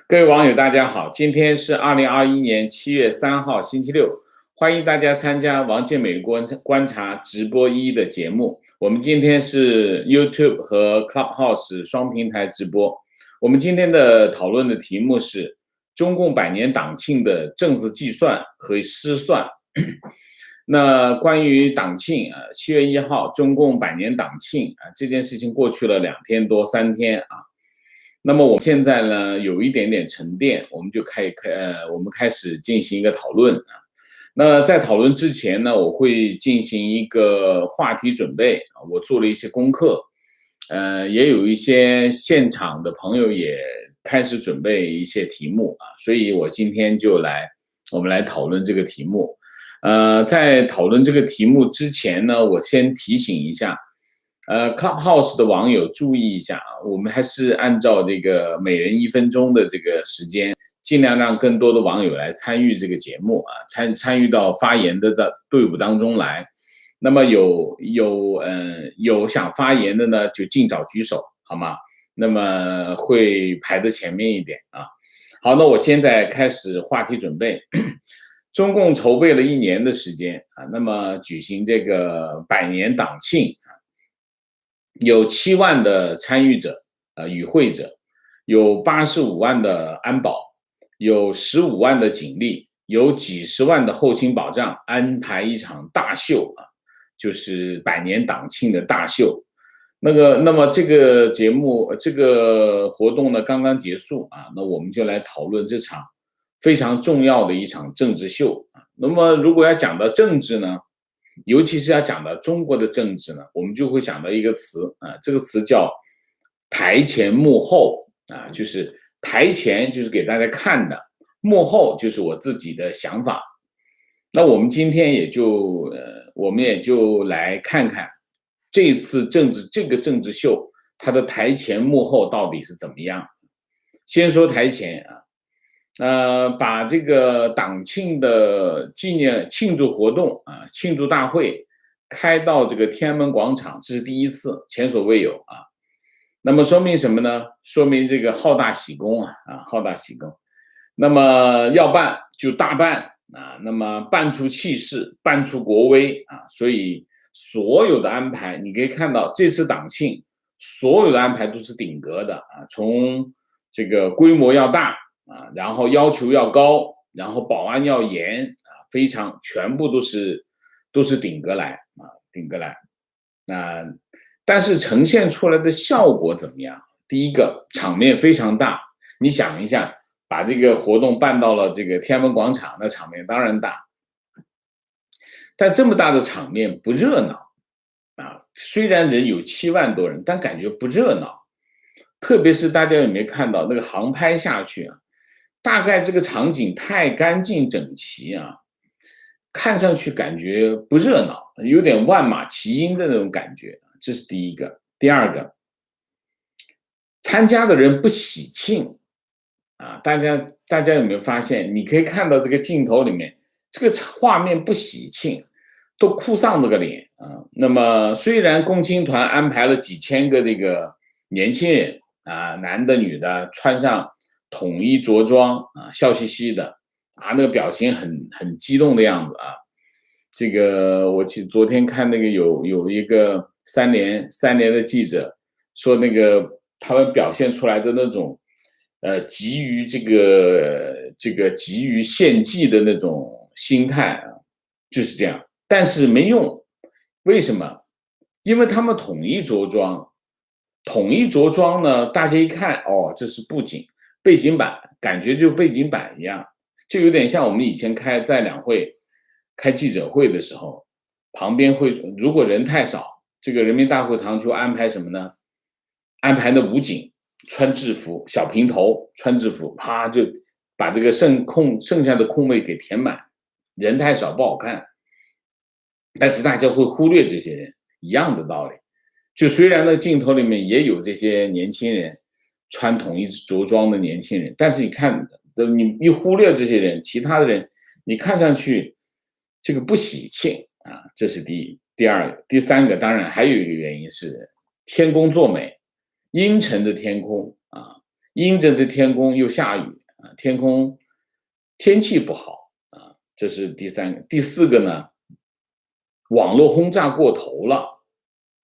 各位网友，大家好，今天是2021年7月3号，星期六，欢迎大家参加王健美观察直播1的节目。我们今天是 YouTube 和 Clubhouse 双平台直播。我们今天的讨论的题目是中共百年党庆的政治计算和失算。那关于党庆7月1号中共百年党庆这件事情过去了2天多3天那么我们现在呢有一点点沉淀，我们就开始进行一个讨论那在讨论之前呢，我会进行一个话题准备我做了一些功课，也有一些现场的朋友也开始准备一些题目所以我今天我们来讨论这个题目。在讨论这个题目之前呢，我先提醒一下。Clubhouse 的网友注意一下我们还是按照这个每人1分钟的这个时间，尽量让更多的网友来参与这个节目参与到发言的队伍当中来。那么有想发言的呢，就尽早举手，好吗？那么会排在前面一点好，那我现在开始话题准备。中共筹备了1年的时间那么举行这个百年党庆有7万的参与者与会者，有85万的安保，有15万的警力，有几十万的后勤保障，安排一场大秀就是百年党庆的大秀。那么这个节目这个活动呢刚刚结束那我们就来讨论这场非常重要的一场政治秀那么如果要讲到政治呢，尤其是要讲到中国的政治呢，我们就会想到一个词这个词叫台前幕后就是台前就是给大家看的，幕后就是我自己的想法。那我们今天也就来看看这次这个政治秀它的台前幕后到底是怎么样。先说台前把这个党庆的庆祝活动庆祝大会开到这个天安门广场，这是第一次，前所未有那么说明什么呢？说明这个好大喜功好大喜功。那么要办就大办那么办出气势，办出国威所以所有的安排你可以看到，这次党庆所有的安排都是顶格的从这个规模要大然后要求要高，然后保安要严非常全部都是顶格来顶格来但是呈现出来的效果怎么样？第一个，场面非常大，你想一下，把这个活动办到了这个天安门广场，那场面当然大，但这么大的场面不热闹虽然人有7万多人，但感觉不热闹。特别是大家有没有看到那个航拍下去大概这个场景太干净整齐看上去感觉不热闹，有点万马齐喑的那种感觉，这是第一个。第二个，参加的人不喜庆大家有没有发现？你可以看到这个镜头里面，这个画面不喜庆，都哭丧着个脸那么虽然共青团安排了几千个这个年轻人男的女的穿上统一着装笑嘻嘻的那个表情很激动的样子这个我昨天看那个有一个三联的记者说，那个他们表现出来的那种急于急于献祭的那种心态就是这样，但是没用。为什么？因为他们统一着装呢，大家一看这是布景背景板，感觉就背景板一样，就有点像我们以前在两会开记者会的时候，旁边如果人太少，这个人民大会堂就安排什么呢？安排的武警穿制服，小平头穿制服就把这个剩下的空位给填满，人太少不好看，但是大家会忽略这些人，一样的道理。就虽然那镜头里面也有这些年轻人穿统一着装的年轻人，但是你看你一忽略这些人，其他的人你看上去这个不喜庆这是第二个。第三个当然还有一个原因是天公作美，阴沉的天空阴沉的天空又下雨，啊，天气不好啊，这是第三个。第四个呢，网络轰炸过头了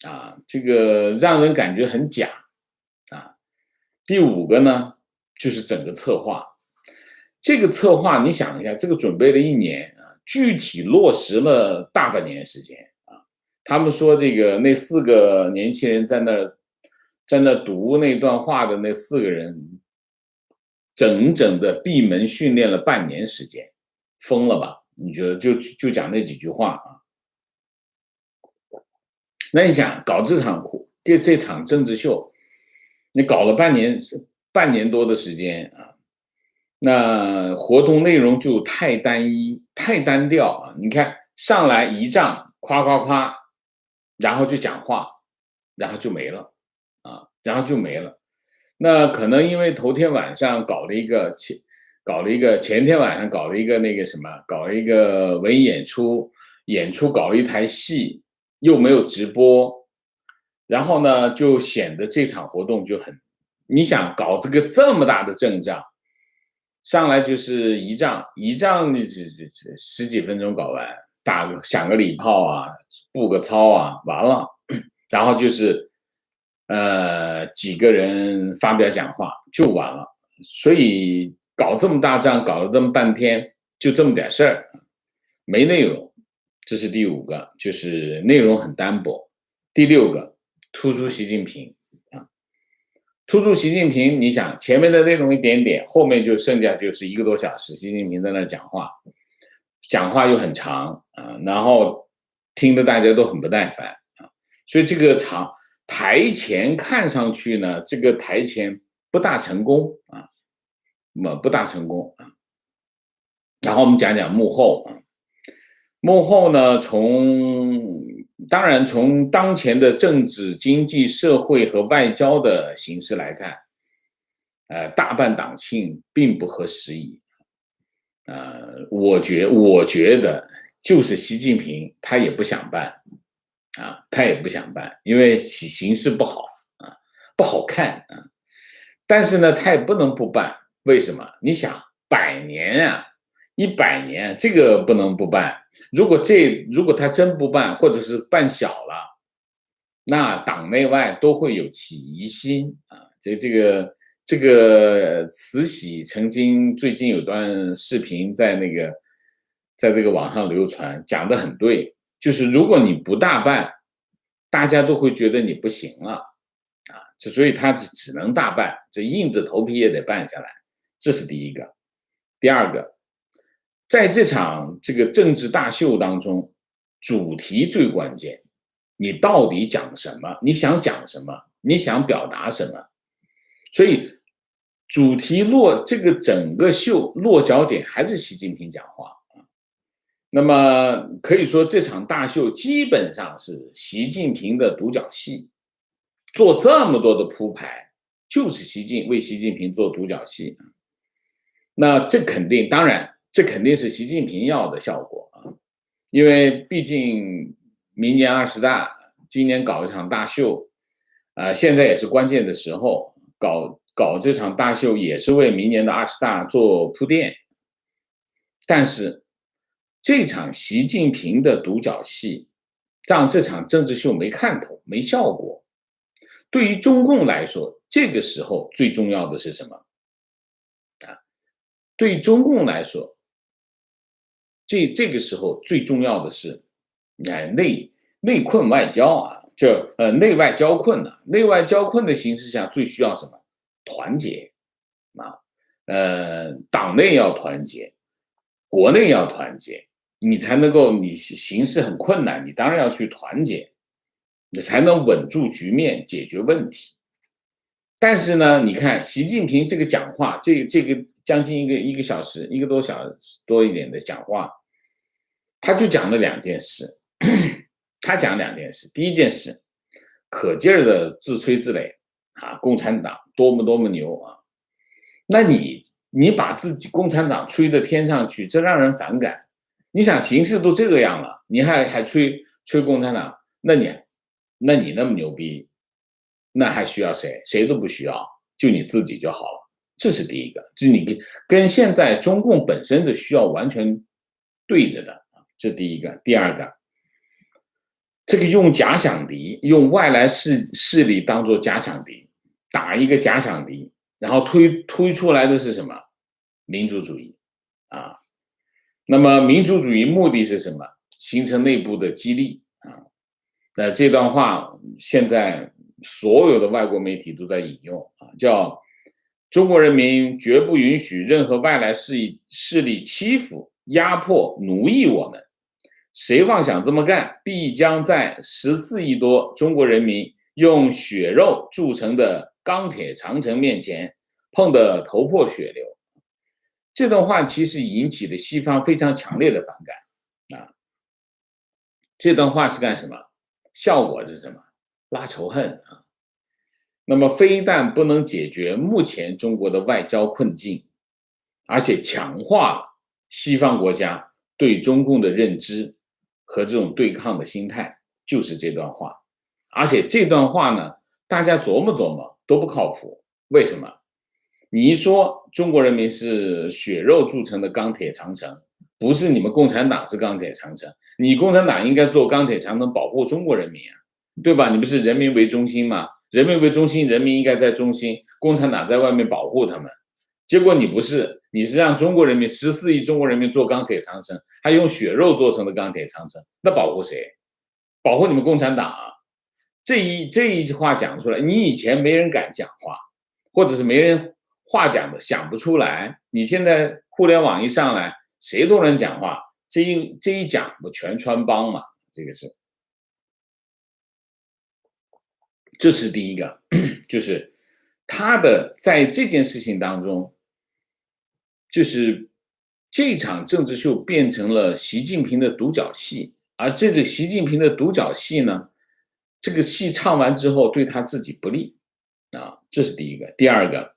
啊，这个让人感觉很假啊。第五个呢，就是整个策划，这个策划你想一下，这个准备了一年啊，具体落实了大半年时间啊。他们说这个那4个年轻人在那读那段话的那4个人，整整的闭门训练了半年时间，疯了吧？你觉得就讲那几句话啊？那你想搞这场政治秀，你搞了半年多的时间啊，那活动内容就太单一、太单调啊！你看上来仪仗，夸夸夸，然后就讲话，然后就没了啊，然后就没了。那可能因为头天晚上前天晚上搞了一个那个什么，搞了一个文艺演出搞了一台戏，又没有直播，然后呢，就显得这场活动就很，你想搞这么大的阵仗，上来就是仪仗，这十几分钟搞完，响个礼炮啊，步个操啊，完了，然后就是几个人发表讲话就完了，所以搞这么大仗，搞了这么半天，就这么点事儿，没内容，这是第五个，就是内容很单薄。第六个，突出习近平啊，突出习近平，你想前面的内容一点点，后面就剩下就是1个多小时，习近平在那讲话，讲话又很长啊，然后听得大家都很不耐烦啊，所以这个台前看上去呢，这个台前不大成功啊，不大成功啊。然后我们讲讲幕后啊，幕后呢，当然从当前的政治、经济、社会和外交的形势来看，大办党庆并不合时宜。我觉得就是习近平他也不想办啊，他也不想办，因为形势不好啊，不好看啊。但是呢，他也不能不办，为什么？你想100年啊，100年这个不能不办。如果他真不办，或者是办小了，那党内外都会有起疑心啊。这个慈禧曾经最近有段视频在这个网上流传，讲得很对，就是如果你不大办，大家都会觉得你不行了啊，所以他只能大办，这硬着头皮也得办下来，这是第一个。第二个，在这场这个政治大秀当中，主题最关键，你到底讲什么？你想讲什么？你想表达什么？所以主题这个整个秀落脚点还是习近平讲话啊。那么可以说这场大秀基本上是习近平的独角戏，做这么多的铺排，就是为习近平做独角戏。那当然这肯定是习近平要的效果啊，因为毕竟明年20大，今年搞一场大秀，现在也是关键的时候，搞这场大秀也是为明年的20大做铺垫。但是这场习近平的独角戏，让这场政治秀没看头，没效果。对于中共来说，这个时候最重要的是什么？对于中共来说，这个时候最重要的是，内困外交啊，内外交困啊。内外交困的形势下，最需要什么？团结啊，党内要团结，国内要团结，你才能够，你形势很困难，你当然要去团结，你才能稳住局面，解决问题。但是呢，你看习近平这个讲话，这个将近一个小时，1个多小时多一点的讲话，他就讲了2件事。他讲2件事，第一件事，可劲儿的自吹自擂啊，共产党多么牛啊！那你把自己共产党吹到天上去，这让人反感。你想形势都这个样了，你还吹共产党，那你那么牛逼，那还需要谁？谁都不需要，就你自己就好了这是第一个，就是你跟现在中共本身的需要完全对着的，这第一个。第二个，这个用假想敌，用外来势力当做假想敌，打一个假想敌，然后推出来的是什么？民族主义啊。那么民族主义目的是什么？形成内部的激励啊。这段话现在所有的外国媒体都在引用啊，叫中国人民绝不允许任何外来势力欺负、压迫、奴役我们。谁妄想这么干，必将在14亿多中国人民用血肉铸成的钢铁长城面前碰得头破血流。这段话其实引起了西方非常强烈的反感啊。这段话是干什么？效果是什么？拉仇恨啊。那么非但不能解决目前中国的外交困境，而且强化了西方国家对中共的认知和这种对抗的心态，就是这段话。而且这段话呢，大家琢磨琢磨都不靠谱。为什么？你一说中国人民是血肉铸成的钢铁长城，不是你们共产党是钢铁长城，你共产党应该做钢铁长城保护中国人民啊，对吧？你不是人民为中心吗？人民为中心，人民应该在中心，共产党在外面保护他们。结果你不是，你是让中国人民14亿中国人民做钢铁长城，还用血肉做成的钢铁长城，那保护谁？保护你们共产党啊！这一句话讲出来，你以前没人敢讲话，或者是没人话讲的想不出来，你现在互联网一上来，谁都能讲话，这一讲不全穿帮嘛？这是第一个，就是他的在这件事情当中，就是这场政治秀变成了习近平的独角戏，而这个习近平的独角戏呢，这个戏唱完之后对他自己不利啊，这是第一个。第二个，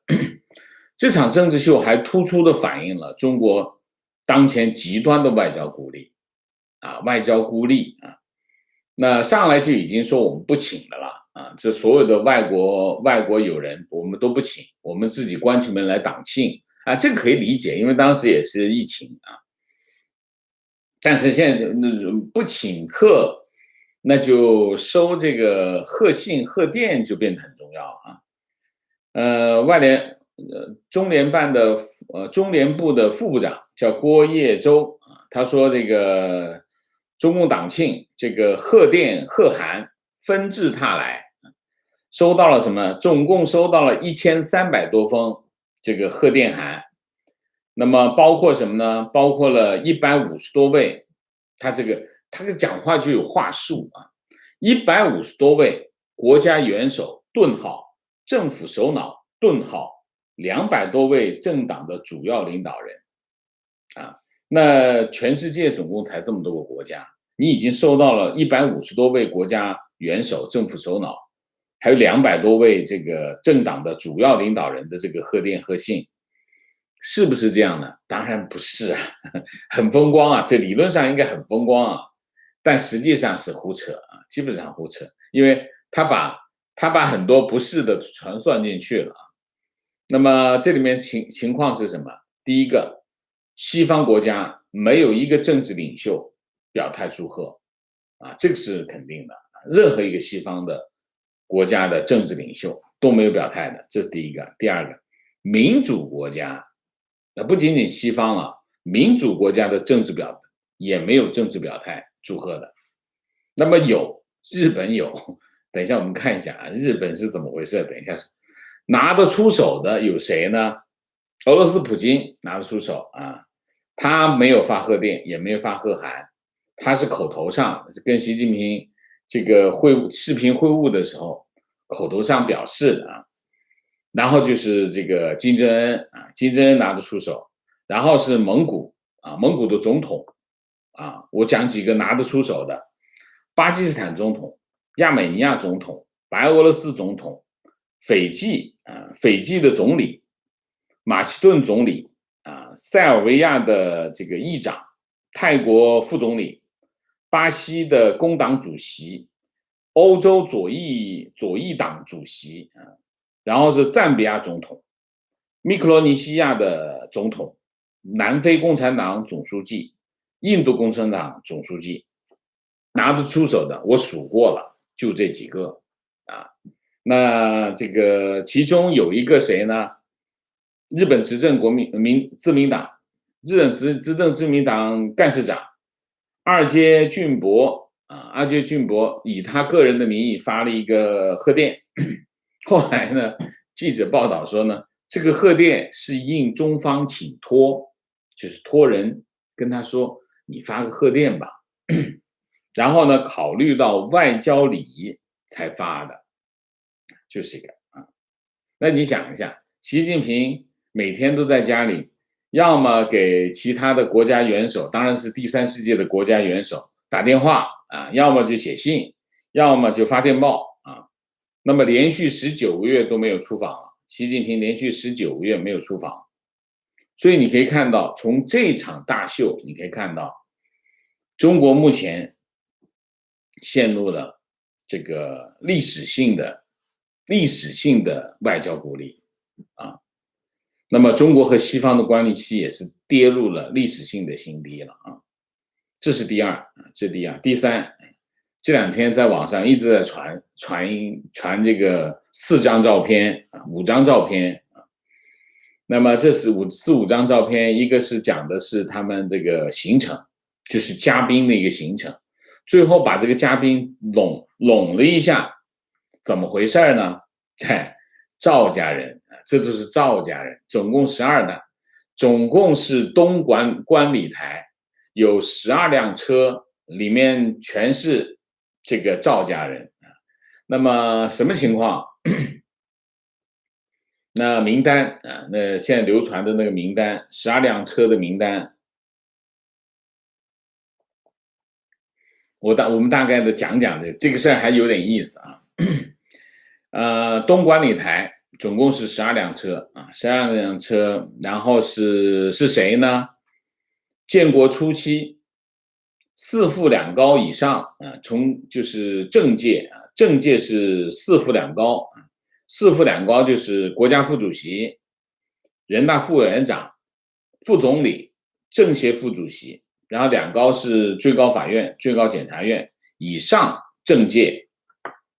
这场政治秀还突出的反映了中国当前极端的外交孤立啊，外交孤立啊，那上来就已经说我们不请的了啊，这所有的外国友人我们都不请，我们自己关起门来党庆啊，这个可以理解，因为当时也是疫情啊。但是现在不请客，那就收这个贺信贺电就变得很重要啊。中联部的副部长叫郭叶洲啊，他说这个中共党庆这个贺电贺函纷至沓来，收到了什么？总共收到了1300多封这个贺电函。那么包括什么呢？包括了150多位，他这个讲话就有话术啊，150多位国家元首顿号，政府首脑顿号，200多位政党的主要领导人啊。那全世界总共才这么多个国家，你已经收到了150多位国家元首、政府首脑，还有200多位这个政党的主要领导人的这个贺电贺信。是不是这样呢？当然不是啊，很风光啊，这理论上应该很风光啊，但实际上是胡扯啊，基本上胡扯，因为他把很多不是的全算进去了啊。那么这里面情况是什么？第一个，西方国家没有一个政治领袖表态祝贺啊，这个是肯定的，任何一个西方的国家的政治领袖都没有表态的，这是第一个。第二个，民主国家。不仅仅西方了，民主国家的政治也没有政治表态祝贺的。那么日本有，等一下我们看一下啊，日本是怎么回事？等一下，拿得出手的有谁呢？俄罗斯普京拿得出手啊，他没有发贺电，也没有发贺函，他是口头上跟习近平这个视频会晤的时候，口头上表示的啊。然后就是这个金正恩啊，金正恩拿得出手，然后是蒙古啊，蒙古的总统啊，我讲几个拿得出手的：巴基斯坦总统、亚美尼亚总统、白俄罗斯总统、斐济的总理、马其顿总理啊，塞尔维亚的这个议长、泰国副总理、巴西的工党主席、欧洲左翼党主席啊。然后是赞比亚总统、密克罗尼西亚的总统，南非共产党总书记，印度共产党总书记，拿得出手的我数过了，就这几个啊。那这个其中有一个谁呢？日本执政自民党，日本执政自民党干事长二阶俊博啊，二阶俊博以他个人的名义发了一个贺电，后来呢，记者报道说呢，这个贺电是应中方请托，就是托人跟他说，你发个贺电吧，然后呢，考虑到外交礼仪才发的，就是一个啊。那你想一下，习近平每天都在家里，要么给其他的国家元首，当然是第三世界的国家元首打电话啊，要么就写信，要么就发电报啊。那么连续19个月都没有出访了，习近平连续19个月没有出访，所以你可以看到，从这场大秀，你可以看到，中国目前陷入了这个历史性的外交孤立啊。那么中国和西方的关系也是跌入了历史性的新低了啊。这是第二，这是第二。第三，这两天在网上一直在传这个4张照片5张照片啊。那么这是5张照片，一个是讲的是他们这个行程，就是嘉宾的一个行程，最后把这个嘉宾拢了一下，怎么回事呢？赵家人，这都是赵家人，总共12单，总共是东观礼台有12辆车，里面全是这个赵家人。那么什么情况？那名单啊，那现在流传的那个名单，12辆车的名单，我们大概的讲讲这个事儿还有点意思啊。东观礼台总共是12辆车啊，12辆车，然后是谁呢？建国初期4副2高以上啊，就是政界啊，政界是4副2高啊，4副2高就是国家副主席、人大副委员长、副总理、政协副主席，然后2高是最高法院、最高检察院以上政界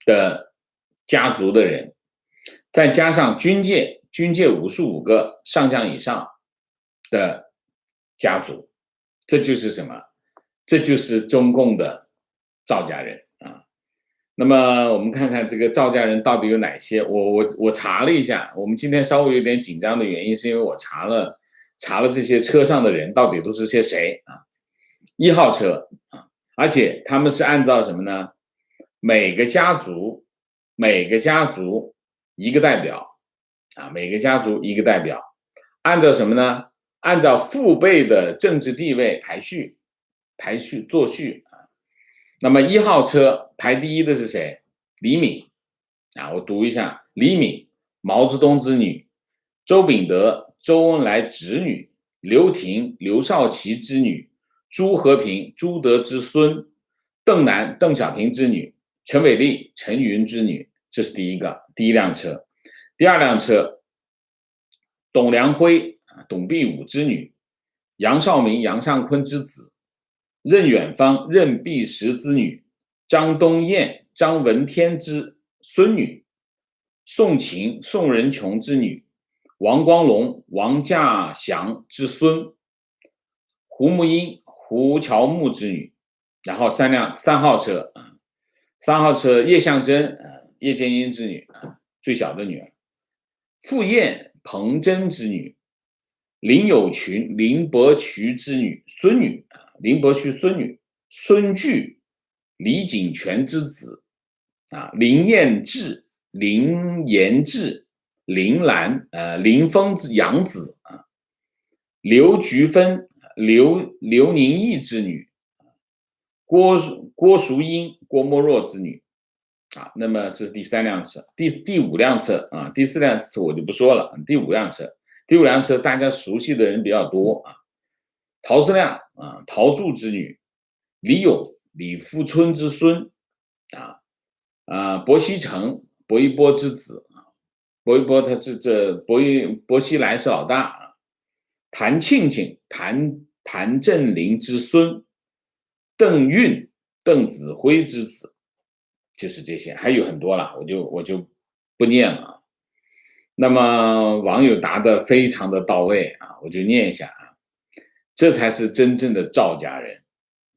的家族的人，再加上军界55个上将以上的家族，这就是什么？这就是中共的赵家人啊。那么我们看看这个赵家人到底有哪些？我查了一下，我们今天稍微有点紧张的原因是因为我查了这些车上的人到底都是些谁啊？1号车啊，而且他们是按照什么呢？每个家族一个代表啊，每个家族一个代表，按照什么呢？按照父辈的政治地位排序作序啊。那么1号车排第一的是谁？李敏啊，我读一下：李敏，毛泽东之女；周秉德、周恩来侄女；刘婷、刘少奇之女；朱和平、朱德之孙；邓楠、邓小平之女；陈伟丽、陈云之女。这是第一辆车。第2辆车，董良辉、董必武之女；杨绍明、杨尚昆之子；任远芳、任弼时之女；张东燕、张闻天之孙女；宋琴、宋仁琼之女；王光龙、王稼祥之孙；胡木英、胡乔木之女。然后3号车，3号车叶向真叶剑英之女最小的女儿；傅燕、彭真之女；林有群、林伯渠之女孙女林伯渠孙女；孙巨、李景全之子林彦志、林延志、林兰林峰之养子刘菊芬、刘宁义之女；郭淑英、郭沫若之女那么这是第3辆车。第5辆车第4辆车我就不说了。第5辆车大家熟悉的人比较多陶思亮陶铸之女；李勇、李富春之孙；薄熙成、薄一波之子；薄一波他这薄熙来是老大啊，谭庆庆谭震林之孙，邓运邓子恢之子，就是这些，还有很多了，我就不念了。那么网友答得非常的到位啊，我就念一下啊，这才是真正的赵家人，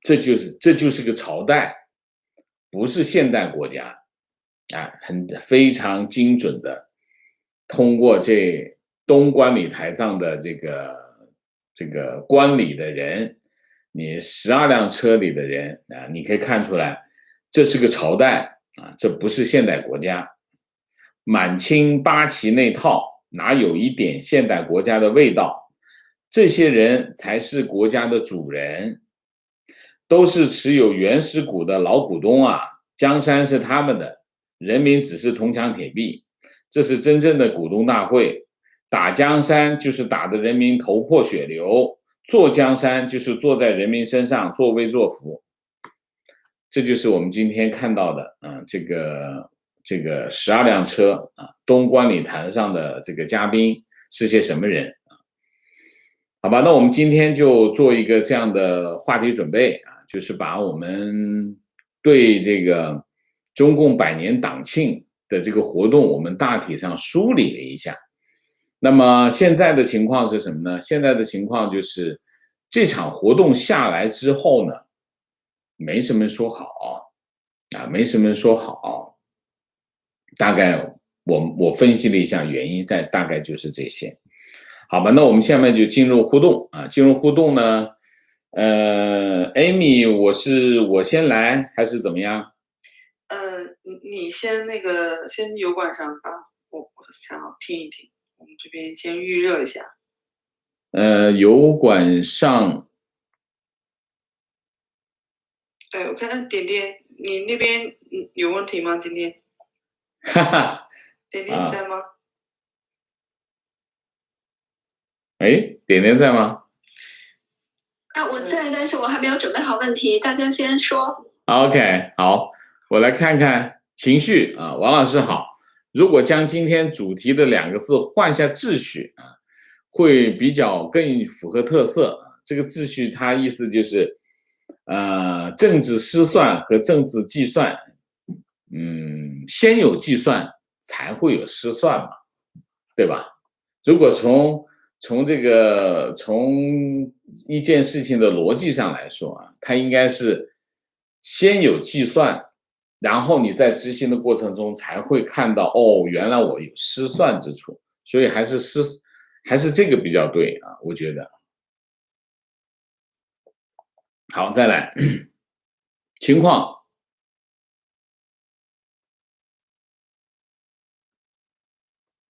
这就是个朝代，不是现代国家啊，非常精准的通过这东关礼台上的这个观礼的人，你12辆车里的人啊，你可以看出来，这是个朝代啊，这不是现代国家。满清八旗那套哪有一点现代国家的味道？这些人才是国家的主人，都是持有原始股的老股东啊，江山是他们的，人民只是铜墙铁壁，这是真正的股东大会。打江山就是打得人民头破血流，坐江山就是坐在人民身上作威作福。这就是我们今天看到的这个12辆车啊，东关礼坛上的这个嘉宾是些什么人啊？好吧，那我们今天就做一个这样的话题准备啊，就是把我们对这个中共100年党庆的这个活动，我们大体上梳理了一下。那么现在的情况是什么呢？现在的情况就是这场活动下来之后呢，没什么说好啊，没什么说好。大概我分析了一下原因，大概就是这些。好吧，那我们下面就进入互动啊。进入互动呢，Amy，我先来还是怎么样？你先先油管上吧，我想要听一听，我们这边先预热一下。油管上，我看点点，你那边有问题吗？今天？哈哈，点点在吗？点点在吗？我在，但是我还没有准备好问题，大家先说。OK， 好，我来看看情绪啊，王老师好。如果将今天主题的2个字换下秩序啊，会比较更符合特色。这个秩序它意思就是，政治失算和政治计算，先有计算才会有失算嘛，对吧？如果从一件事情的逻辑上来说啊，它应该是先有计算，然后你在执行的过程中才会看到哦，原来我有失算之处，所以还是这个比较对啊，我觉得。好，再来情况。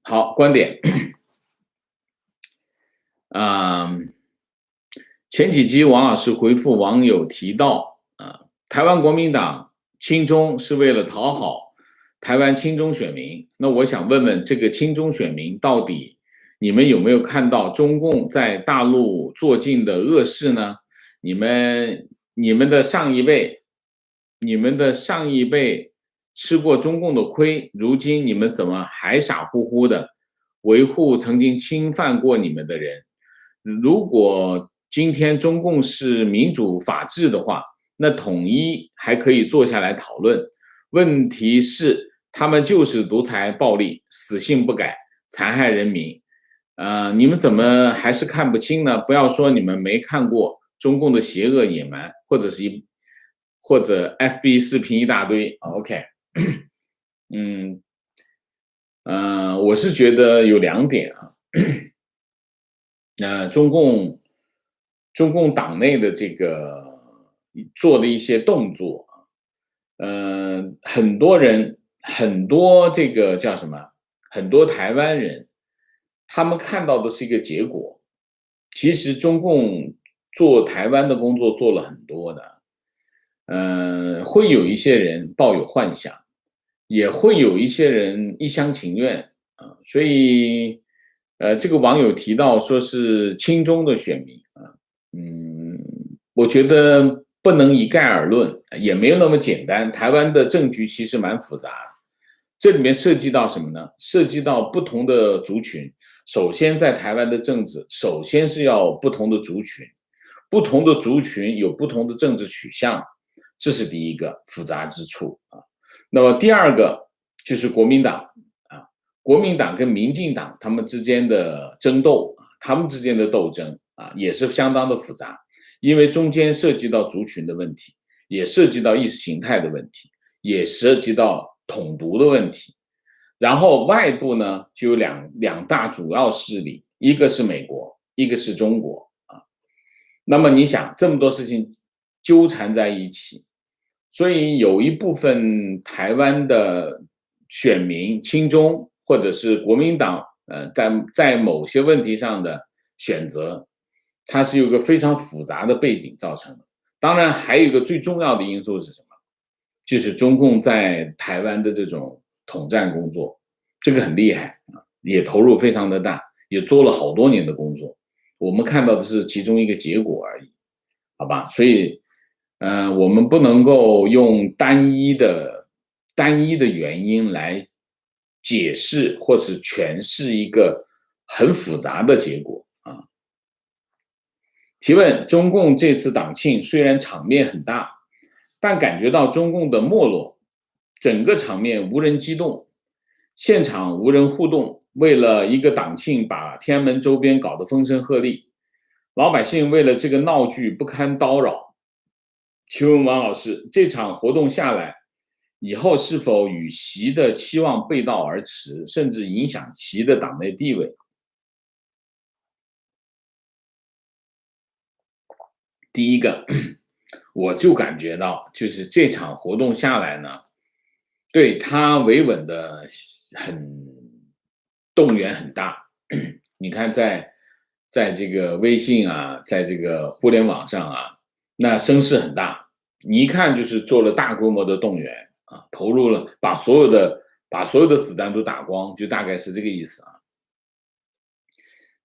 好，观点。前几集王老师回复网友提到台湾国民党亲中是为了讨好台湾亲中选民，那我想问问这个亲中选民到底你们有没有看到中共在大陆做尽的恶事呢？你们的上一辈吃过中共的亏，如今你们怎么还傻乎乎的维护曾经侵犯过你们的人？如果今天中共是民主法治的话，那统一还可以坐下来讨论。问题是他们就是独裁暴力，死性不改，残害人民。你们怎么还是看不清呢？不要说你们没看过中共的邪恶野蛮，或者 FB 视频一大堆。OK， 我是觉得有2点啊。中共党内的这个做的一些动作，很多这个叫什么？很多台湾人，他们看到的是一个结果。其实中共做台湾的工作做了很多的，会有一些人抱有幻想，也会有一些人一厢情愿啊，所以。这个网友提到说是亲中的选民啊，我觉得不能一概而论，也没有那么简单。台湾的政局其实蛮复杂，这里面涉及到什么呢？涉及到不同的族群。首先，在台湾的政治，首先是要不同的族群，不同的族群有不同的政治取向，这是第一个复杂之处啊。那么第二个就是国民党啊，国民党跟民进党他们之间的争斗，他们之间的斗争啊，也是相当的复杂，因为中间涉及到族群的问题，也涉及到意识形态的问题，也涉及到统独的问题。然后外部呢，就有两大主要势力，一个是美国，一个是中国啊。那么你想，这么多事情纠缠在一起，所以有一部分台湾的选民亲中或者是国民党在某些问题上的选择，它是有个非常复杂的背景造成的。当然还有一个最重要的因素是什么？就是中共在台湾的这种统战工作，这个很厉害啊，也投入非常的大，也做了好多年的工作。我们看到的是其中一个结果而已，好吧？所以，我们不能够用单一的原因来解释或是诠释一个很复杂的结果啊。提问：中共这次党庆虽然场面很大，但感觉到中共的没落，整个场面无人激动，现场无人互动，为了一个党庆把天安门周边搞得风声鹤唳，老百姓为了这个闹剧不堪叨扰。请问王老师，这场活动下来以后，是否与习的期望背道而驰，甚至影响习的党内地位？第一个，我就感觉到，就是这场活动下来呢，对他维稳的动员很大。你看在这个微信啊，在这个互联网上啊，那声势很大。你一看就是做了大规模的动员啊，投入了把所有的子弹都打光，就大概是这个意思啊。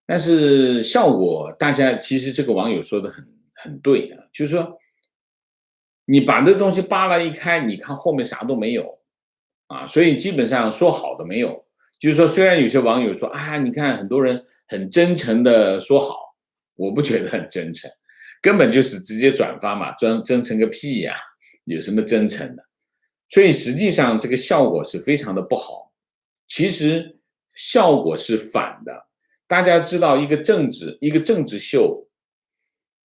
但是效果，大家其实这个网友说的很对啊，就是说你把这东西扒拉一开，你看后面啥都没有啊，所以基本上说好的没有。就是说，虽然有些网友说啊，你看很多人很真诚的说好，我不觉得很真诚，根本就是直接转发嘛，真诚个屁呀，有什么真诚的？所以实际上这个效果是非常的不好。其实效果是反的。大家知道，一个政治秀，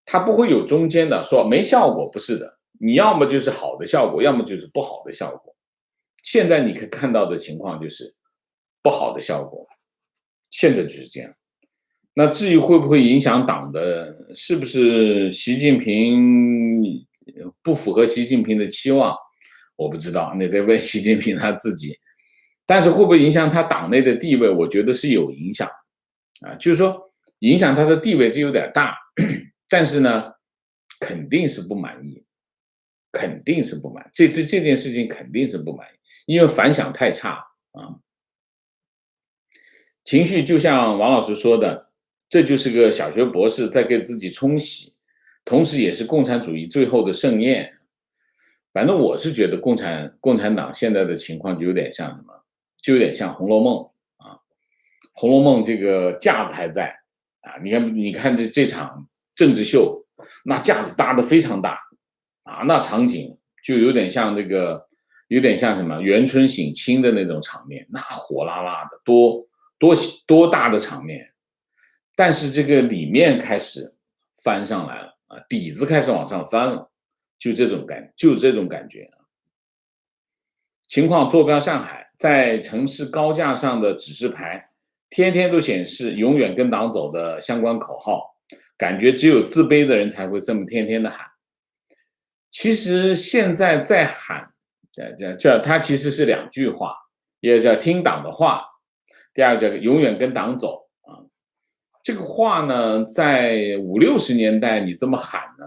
它不会有中间的，说没效果，不是的，你要么就是好的效果，要么就是不好的效果。现在你可以看到的情况就是不好的效果，现在就是这样。那至于会不会影响党的，是不是习近平不符合习近平的期望，我不知道，那得问习近平他自己。但是会不会影响他党内的地位，我觉得是有影响啊，就是说影响他的地位这有点大，但是呢，肯定是不满意，肯定是不满意，对这件事情肯定是不满意，因为反响太差啊。情绪就像王老师说的，这就是个小学博士在给自己冲洗，同时也是共产主义最后的盛宴。反正我是觉得共产党现在的情况就有点像什么，就有点像《红楼梦》啊，《红楼梦》这个架子还在啊，你看这场政治秀，那架子搭得非常大啊，那场景就有点像有点像什么元春省亲的那种场面，那火辣辣的，多大的场面。但是这个里面开始翻上来了啊，底子开始往上翻了，就这种感觉。情况坐标上海，在城市高架上的指示牌天天都显示永远跟党走的相关口号，感觉只有自卑的人才会这么天天的喊。其实现在在喊它其实是两句话，一个叫听党的话，第二个叫永远跟党走啊。这个话呢，在50、60年代你这么喊呢，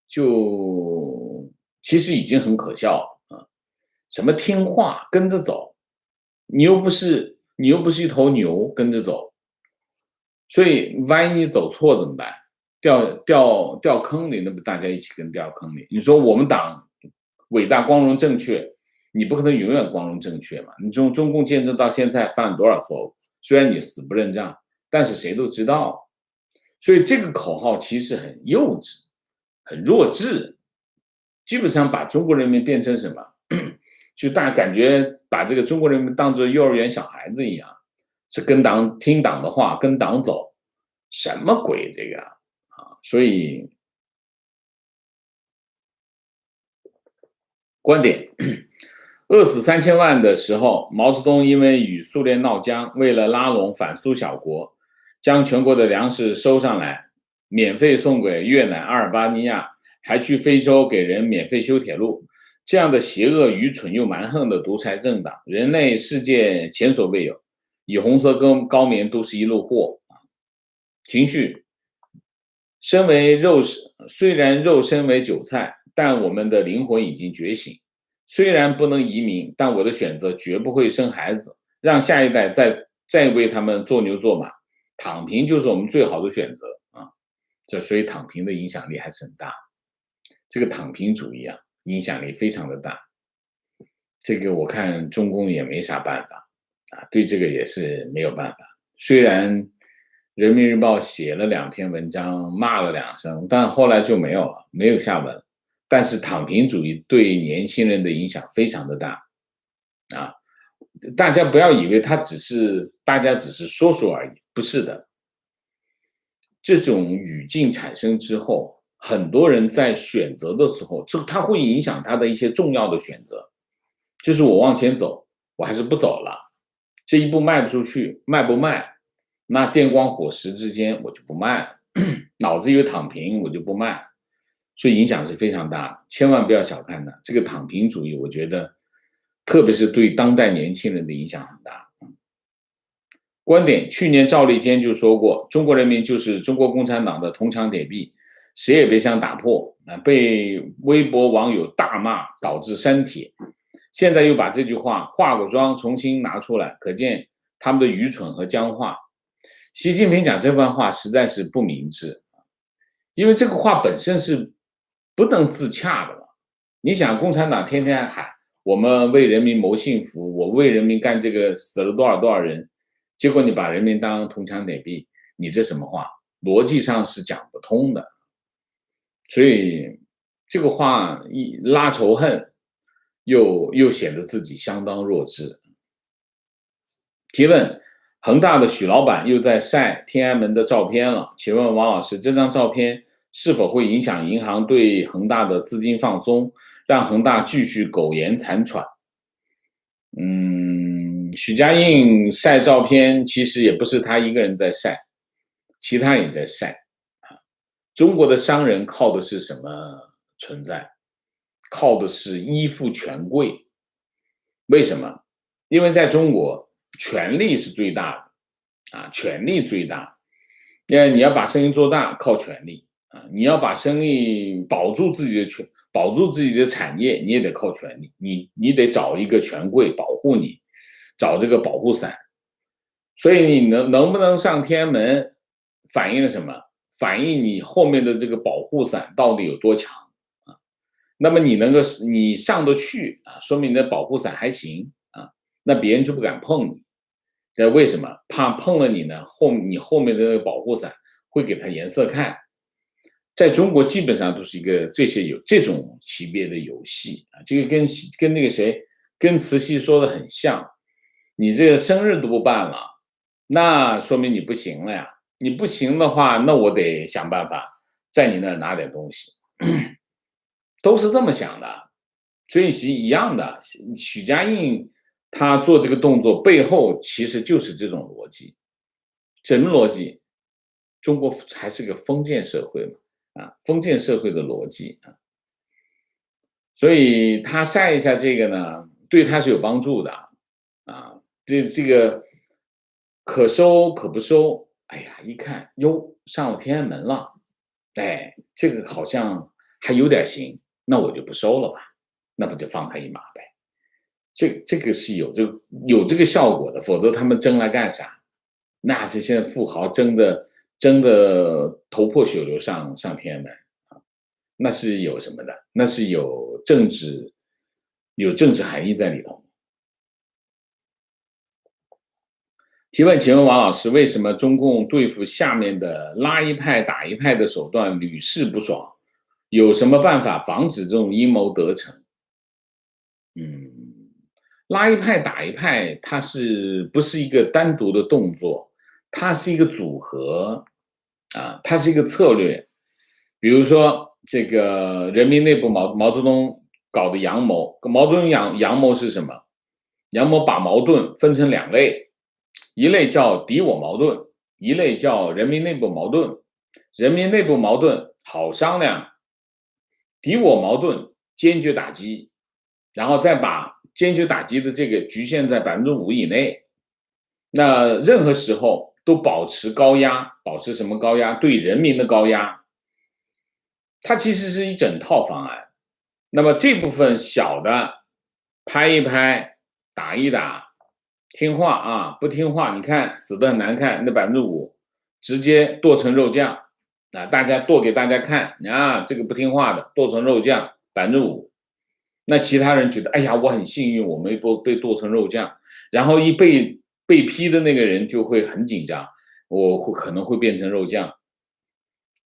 就其实已经很可笑了啊！什么听话跟着走，你又不是一头牛跟着走，所以万一你走错怎么办？掉坑里，那不大家一起跟掉坑里？你说我们党伟大、光荣、正确，你不可能永远光荣正确嘛。你中共建政到现在犯了多少错误？虽然你死不认账，但是谁都知道。所以这个口号其实很幼稚，很弱智，基本上把中国人民变成什么？就大家感觉把这个中国人民当作幼儿园小孩子一样，是听党的话，跟党走，什么鬼这个啊？所以观点，饿死3000万的时候，毛泽东因为与苏联闹僵，为了拉拢反苏小国，将全国的粮食收上来，免费送给越南、阿尔巴尼亚，还去非洲给人免费修铁路。这样的邪恶、愚蠢又蛮横的独裁政党，人类世界前所未有。以红色高棉都是一路货。情绪，虽然肉身为韭菜，但我们的灵魂已经觉醒。虽然不能移民，但我的选择绝不会生孩子，让下一代再为他们做牛做马。躺平就是我们最好的选择啊！所以躺平的影响力还是很大。这个躺平主义啊，影响力非常的大。这个我看中共也没啥办法啊，对这个也是没有办法。虽然人民日报写了2篇文章，骂了2声，但后来就没有了，没有下文。但是躺平主义对年轻人的影响非常的大啊！大家不要以为大家只是说说而已，不是的。这种语境产生之后，很多人在选择的时候，它会影响他的一些重要的选择，就是我往前走，我还是不走了，这一步迈不出去，迈不迈？那电光火石之间我就不卖了，脑子有躺平我就不卖，所以影响是非常大的，千万不要小看它。这个躺平主义，我觉得特别是对当代年轻人的影响很大。观点，去年赵立坚就说过，中国人民就是中国共产党的铜墙铁壁，谁也别想打破。被微博网友大骂，导致删帖。现在又把这句话化过妆重新拿出来，可见他们的愚蠢和僵化。习近平讲这番话实在是不明智，因为这个话本身是不能自洽的嘛。你想，共产党天天喊我们为人民谋幸福，我为人民干这个，死了多少人，结果你把人民当铜墙铁壁，你这什么话？逻辑上是讲不通的。所以这个话一拉仇恨，又显得自己相当弱智。提问：恒大的许老板又在晒天安门的照片了，请问王老师，这张照片是否会影响银行对恒大的资金放松，让恒大继续苟延残喘？许家印晒照片其实也不是他一个人在晒，其他人在晒。中国的商人靠的是什么存在？靠的是依附权贵。为什么？因为在中国，权力是最大的权力最大。你要把生意做大，靠权力你要把生意保住自己的产业，你也得靠权力。你得找一个权贵保护你，找这个保护伞。所以你能不能上天安门，反映了什么？反映你后面的这个保护伞到底有多强那么你上得去说明你的保护伞还行那别人就不敢碰你。为什么？怕碰了你呢，你后面的那个保护伞会给他颜色看。在中国基本上都是有这种级别的游戏这个跟那个谁，跟慈禧说的很像。你这个生日都不办了，那说明你不行了呀。你不行的话，那我得想办法在你那儿拿点东西，都是这么想的。所以是一样的，许家印他做这个动作背后其实就是这种逻辑。什么逻辑？中国还是个封建社会嘛封建社会的逻辑所以他晒一下这个呢，对他是有帮助的这个可收可不收。哎呀，一看哟，上了天安门了，这个好像还有点行，那我就不收了吧，那不就放他一马呗？这个是有这个效果的，否则他们争来干啥？那是现在富豪争的头破血流上天安门那是有什么的？那是有政治有政治含义在里头。提问，请问王老师，为什么中共对付下面的拉一派打一派的手段屡试不爽？有什么办法防止这种阴谋得逞？拉一派打一派，它不是一个单独的动作，它是一个组合啊，它是一个策略。比如说这个人民内部毛泽东搞的阳谋，毛泽东阳谋是什么？阳谋把矛盾分成2类，一类叫敌我矛盾，一类叫人民内部矛盾。人民内部矛盾好商量，敌我矛盾坚决打击，然后再把坚决打击的这个局限在5%以内。那任何时候都保持高压，保持什么高压？对人民的高压。它其实是一整套方案。那么这部分小的拍一拍，打一打，听话啊，不听话，你看死得很难看，那5%直接剁成肉酱啊！大家剁给大家看啊，这个不听话的剁成肉酱5%。那其他人觉得，哎呀，我很幸运，我没被剁成肉酱。然后一被批的那个人就会很紧张，我可能会变成肉酱。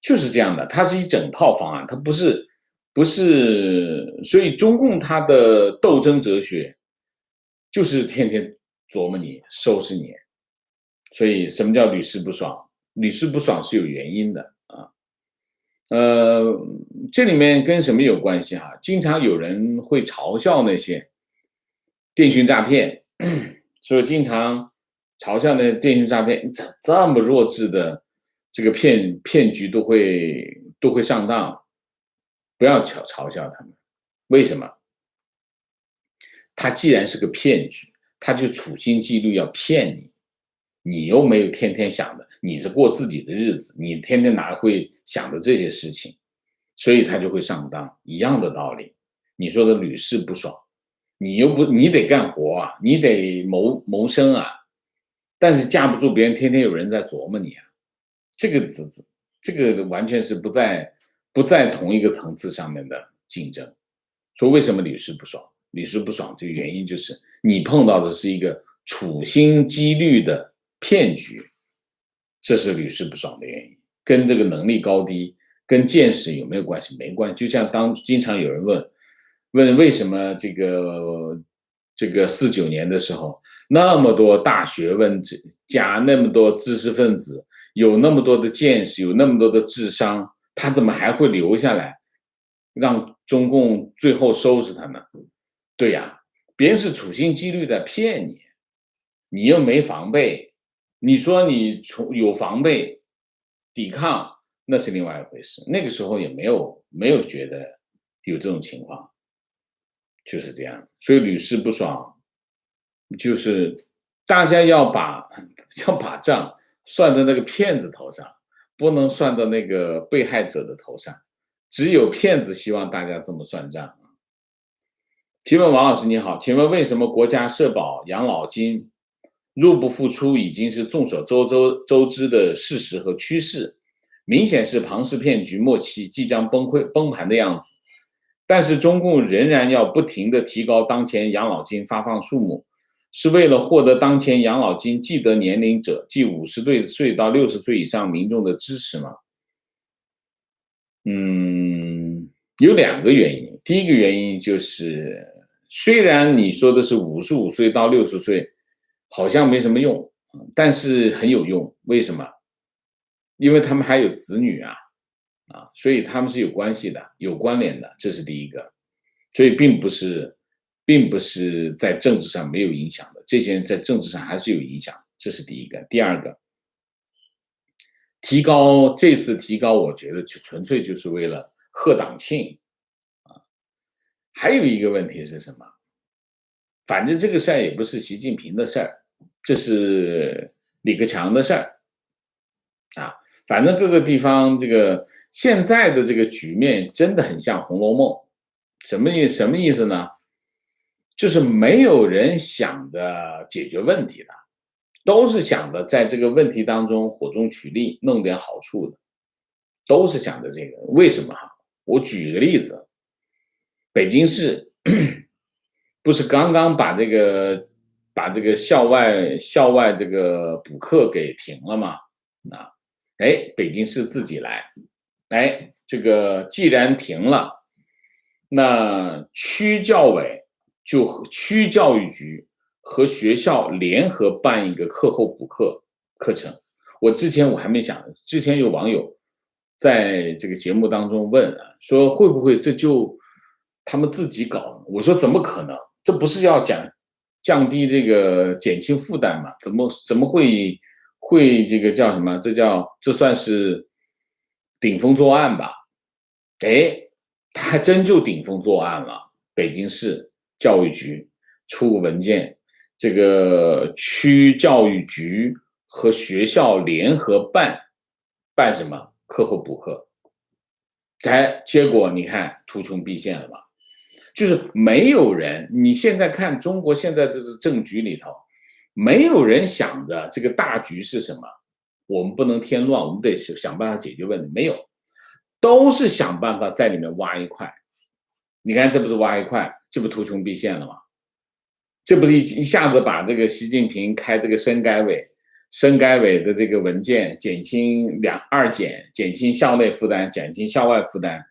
就是这样的，它是一整套方案，它不是，所以中共它的斗争哲学就是天天琢磨你，收拾你。所以什么叫屡试不爽？屡试不爽是有原因的啊。这里面跟什么有关系哈？经常有人会嘲笑那些电讯诈骗，所以经常嘲笑那电讯诈骗，这么弱智的这个骗局都会上当，不要嘲笑他们。为什么？他既然是个骗局，他就处心积虑要骗你，你又没有天天想的，你是过自己的日子，你天天哪会想的这些事情，所以他就会上当。一样的道理，你说的屡试不爽，你得干活啊，你得谋生啊，但是架不住别人天天有人在琢磨你啊，这个完全是不在同一个层次上面的竞争。说为什么屡试不爽？屡试不爽这个原因就是你碰到的是一个处心积虑的骗局，这是屡试不爽的原因。跟这个能力高低跟见识有没有关系？没关系。就像经常有人问为什么这个49年的时候那么多大学问家，那么多知识分子，有那么多的见识，有那么多的智商，他怎么还会留下来让中共最后收拾他呢？对呀，别人是处心积虑的骗你，你又没防备，你说你有防备抵抗，那是另外一回事。那个时候也没有觉得有这种情况，就是这样。所以屡试不爽，就是大家要把账算在那个骗子头上，不能算到那个被害者的头上。只有骗子希望大家这么算账。提问，王老师你好，请问为什么国家社保养老金入不敷出已经是众所周知的事实和趋势，明显是庞氏骗局末期即将崩盘的样子，但是中共仍然要不停地提高当前养老金发放数目，是为了获得当前养老金既得年龄者，即50岁到60岁以上民众的支持吗？有2个原因。第一个原因就是，虽然你说的是55岁到60岁好像没什么用，但是很有用。为什么？因为他们还有子女啊，所以他们是有关系的，有关联的，这是第一个。所以并不是在政治上没有影响的，这些人在政治上还是有影响，这是第一个。第二个，这次提高，我觉得就纯粹就是为了贺党庆啊。还有一个问题是什么？反正这个事儿也不是习近平的事儿，这是李克强的事儿啊。反正各个地方这个现在的这个局面真的很像《红楼梦》，什么意思呢？就是没有人想着解决问题的，都是想着在这个问题当中火中取栗，弄点好处的，都是想着这个。为什么？我举个例子，北京市不是刚刚把这个校外这个补课给停了吗？北京市自己来，这个既然停了，那区教委就和区教育局和学校联合办一个课后补课课程。之前我还没想，之前有网友在这个节目当中问说会不会这就他们自己搞？我说怎么可能？这不是要降低这个减轻负担吗？怎么会这个叫什么？这算是顶风作案吧？他还真就顶风作案了。北京市教育局出个文件，这个区教育局和学校联合办什么课后补课？结果你看图穷匕见了吧？就是没有人，你现在看中国现在这是政局里头，没有人想着这个大局是什么，我们不能添乱，我们得想办法解决问题，没有，都是想办法在里面挖一块。你看这不是挖一块，这不图穷匕见了吗？这不是一下子把这个习近平开这个深改委的这个文件减轻二减，减轻校内负担，减轻校外负担，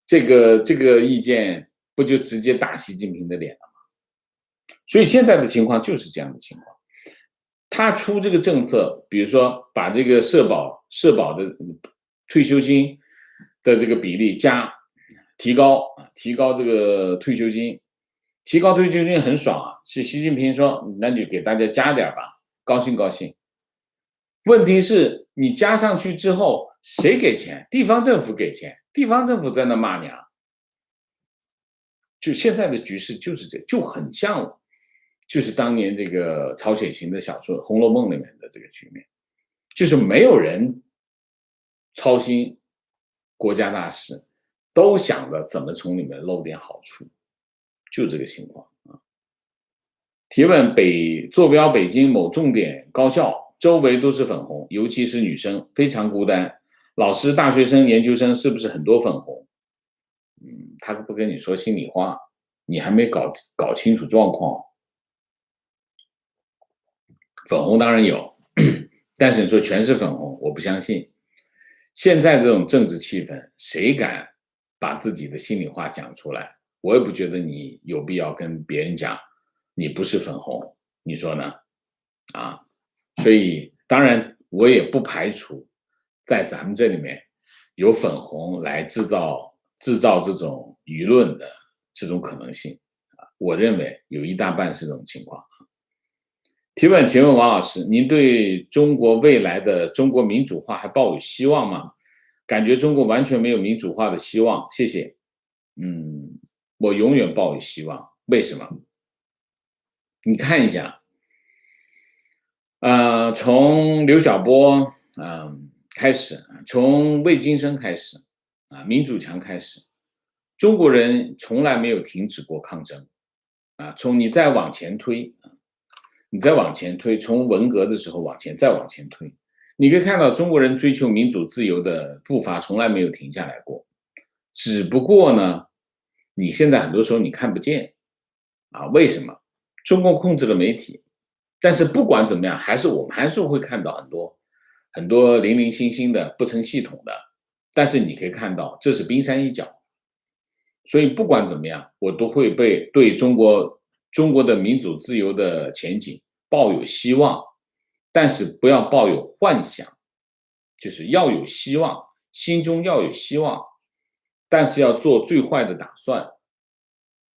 这个意见不就直接打习近平的脸了吗？所以现在的情况就是这样的情况。他出这个政策，比如说把这个社保的退休金的这个比例提高这个退休金，提高退休金很爽啊！是习近平说，那就给大家加点吧，高兴高兴。问题是你加上去之后，谁给钱？地方政府给钱，地方政府在那骂你啊！就现在的局势就是这，就很像，就是当年这个曹雪芹的小说《红楼梦》里面的这个局面，就是没有人操心国家大事，都想着怎么从里面漏点好处，就这个情况啊。提问：坐标北京某重点高校，周围都是粉红，尤其是女生，非常孤单。老师、大学生、研究生是不是很多粉红？他不跟你说心里话，你还没搞清楚状况。粉红当然有，但是你说全是粉红，我不相信。现在这种政治气氛，谁敢把自己的心里话讲出来？我也不觉得你有必要跟别人讲你不是粉红，你说呢？所以当然我也不排除在咱们这里面有粉红来制造这种舆论的这种可能性。我认为有一大半是这种情况。提问：请问王老师，您对中国未来的中国民主化还抱有希望吗？感觉中国完全没有民主化的希望，谢谢。我永远抱有希望。为什么？你看一下，从刘晓波开始，从魏京生开始，民主墙开始，中国人从来没有停止过抗争。你再往前推，从文革的时候再往前推，你可以看到中国人追求民主自由的步伐从来没有停下来过，只不过呢，你现在很多时候你看不见为什么？中共控制了媒体，但是不管怎么样，我们还是会看到很多零零星星的不成系统的，但是你可以看到这是冰山一角。所以不管怎么样，我都会对中国的民主自由的前景抱有希望，但是不要抱有幻想，就是要有希望，心中要有希望，但是要做最坏的打算，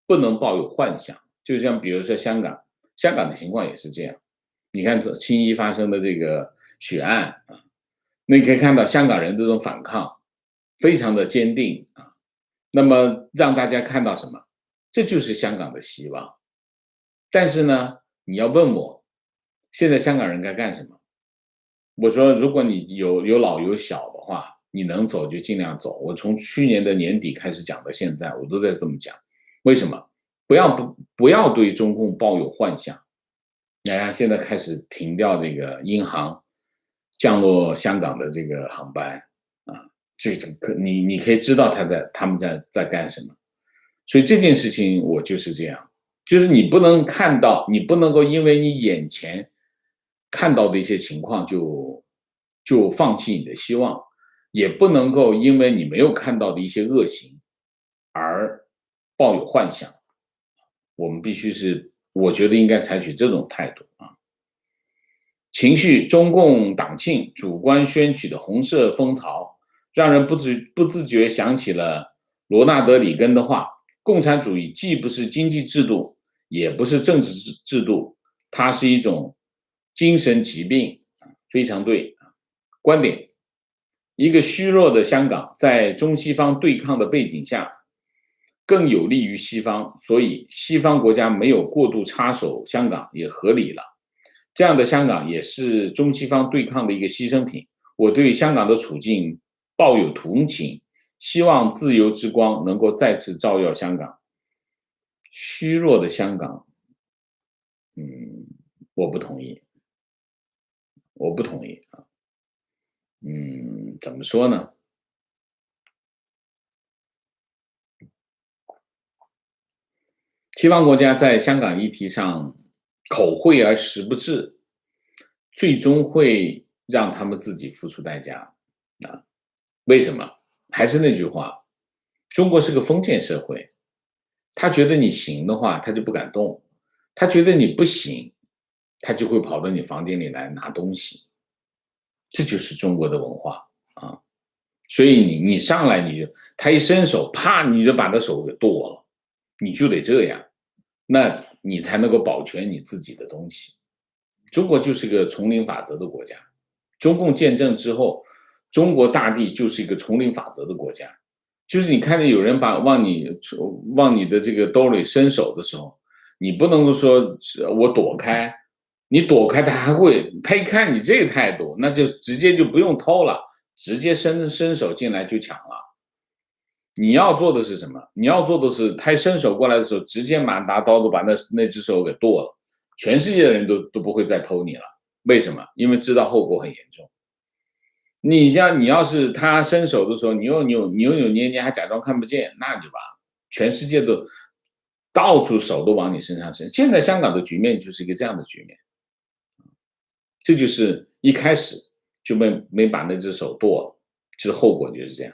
不能抱有幻想。就像比如说香港的情况也是这样。你看青衣发生的这个血案那你可以看到香港人这种反抗非常的坚定那么让大家看到什么？这就是香港的希望。但是呢，你要问我，现在香港人该干什么？我说，如果你有老有小的话，你能走就尽量走。我从去年的年底开始讲到现在，我都在这么讲。为什么？不要对中共抱有幻想。你看，现在开始停掉这个英航降落香港的这个航班你可以知道他们在干什么。所以这件事情我就是这样，就是你不能看到，你不能够因为你眼前看到的一些情况就放弃你的希望，也不能够因为你没有看到的一些恶行而抱有幻想。我们必须是，我觉得应该采取这种态度啊。情绪中共党庆主观宣举的红色风潮，让人不自觉想起了罗纳德·里根的话：共产主义既不是经济制度，也不是政治制度，它是一种精神疾病。非常对。观点：一个虚弱的香港，在中西方对抗的背景下，更有利于西方，所以西方国家没有过度插手香港也合理了。这样的香港也是中西方对抗的一个牺牲品。我对香港的处境抱有同情，希望自由之光能够再次照耀香港。虚弱的香港，我不同意，我不同意啊。怎么说呢？西方国家在香港议题上口惠而实不至，最终会让他们自己付出代价啊！为什么？还是那句话，中国是个封建社会，他觉得你行的话，他就不敢动；他觉得你不行，他就会跑到你房间里来拿东西。这就是中国的文化啊！所以你上来他一伸手，啪，你就把他手给剁了，你就得这样，那你才能够保全你自己的东西。中国就是个丛林法则的国家，中共建政之后，中国大地就是一个丛林法则的国家。就是你看见有人往你的这个兜里伸手的时候，你不能够说我躲开，你躲开他一看你这个态度，那就直接就不用偷了，直接伸手进来就抢了。你要做的是什么？你要做的是他伸手过来的时候，直接拿刀子把那只手给剁了，全世界的人都不会再偷你了。为什么？因为知道后果很严重。你要是他伸手的时候，你又扭捏捏，还假装看不见，那就完了。全世界都到处手都往你身上伸。现在香港的局面就是一个这样的局面，这就是一开始就没把那只手剁了，其实后果就是这样。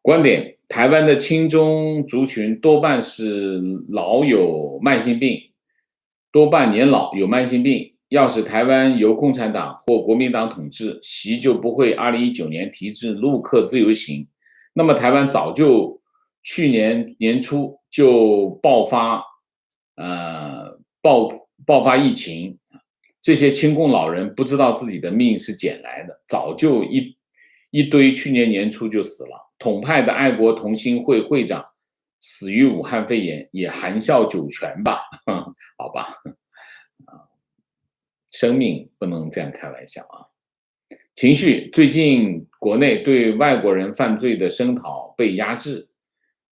观点：台湾的亲中族群多半是老有慢性病，多半年老有慢性病。要是台湾由共产党或国民党统治，习就不会2019年提制陆客自由行，那么台湾早就去年年初就爆发疫情，这些亲共老人不知道自己的命是捡来的，早就一堆去年年初就死了。统派的爱国同心会会长死于武汉肺炎，也含笑九泉吧，好吧。生命不能这样开玩笑啊！情绪：最近国内对外国人犯罪的声讨被压制，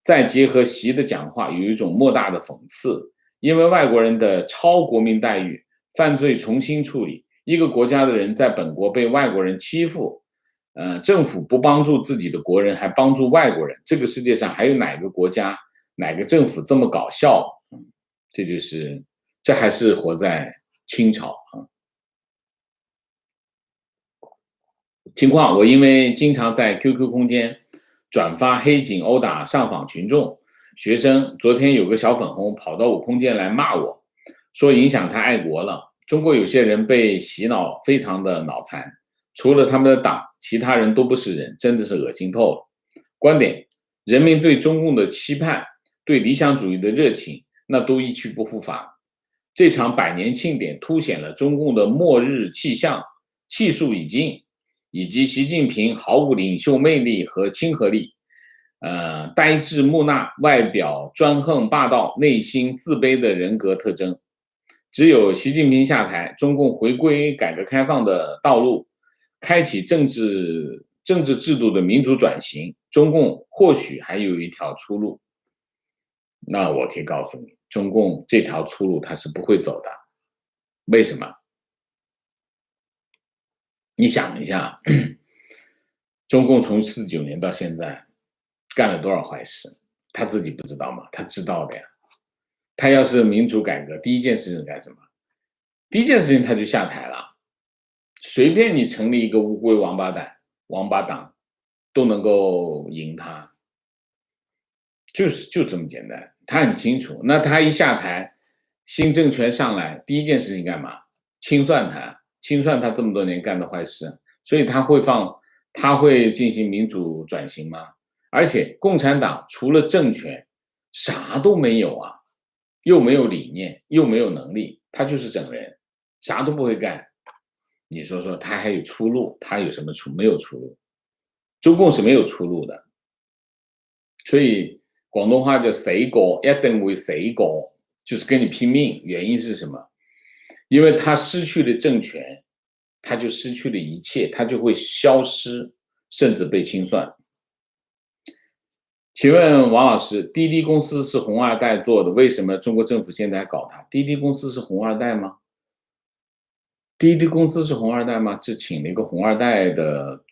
再结合习的讲话，有一种莫大的讽刺。因为外国人的超国民待遇，犯罪重新处理，一个国家的人在本国被外国人欺负，政府不帮助自己的国人，还帮助外国人，这个世界上还有哪个国家、哪个政府这么搞笑？这还是活在清朝啊。情况：我因为经常在 QQ 空间转发黑警殴打上访群众学生，昨天有个小粉红跑到我空间来骂我，说影响他爱国了。中国有些人被洗脑非常的脑残，除了他们的党，其他人都不是人，真的是恶心透了。观点：人民对中共的期盼，对理想主义的热情，那都一去不复返。这场100年庆典凸显了中共的末日气象，气数已尽，以及习近平毫无领袖魅力和亲和力，呆滞木讷，外表专横霸道，内心自卑的人格特征。只有习近平下台，中共回归改革开放的道路，开启政治制度的民主转型，中共或许还有一条出路。那我可以告诉你，中共这条出路它是不会走的。为什么？你想一下，中共从49年到现在干了多少坏事，他自己不知道吗？他知道的呀。他要是民主改革，第一件事情干什么？第一件事情他就下台了。随便你成立一个乌龟王八党都能够赢他，就这么简单。他很清楚，那他一下台，新政权上来，第一件事情干嘛？清算他这么多年干的坏事。所以他会进行民主转型吗？而且共产党除了政权啥都没有啊，又没有理念，又没有能力，他就是整人，啥都不会干。你说他还有出路？他有什么没有出路？中共是没有出路的。所以广东话叫死過，一定會死過，就是跟你拼命。原因是什么？因为他失去了政权，他就失去了一切，他就会消失，甚至被清算。请问王老师，滴滴公司是红二代做的，为什么中国政府现在还搞它？滴滴公司是红二代吗？滴滴公司是红二代吗？只请了一个红二代的，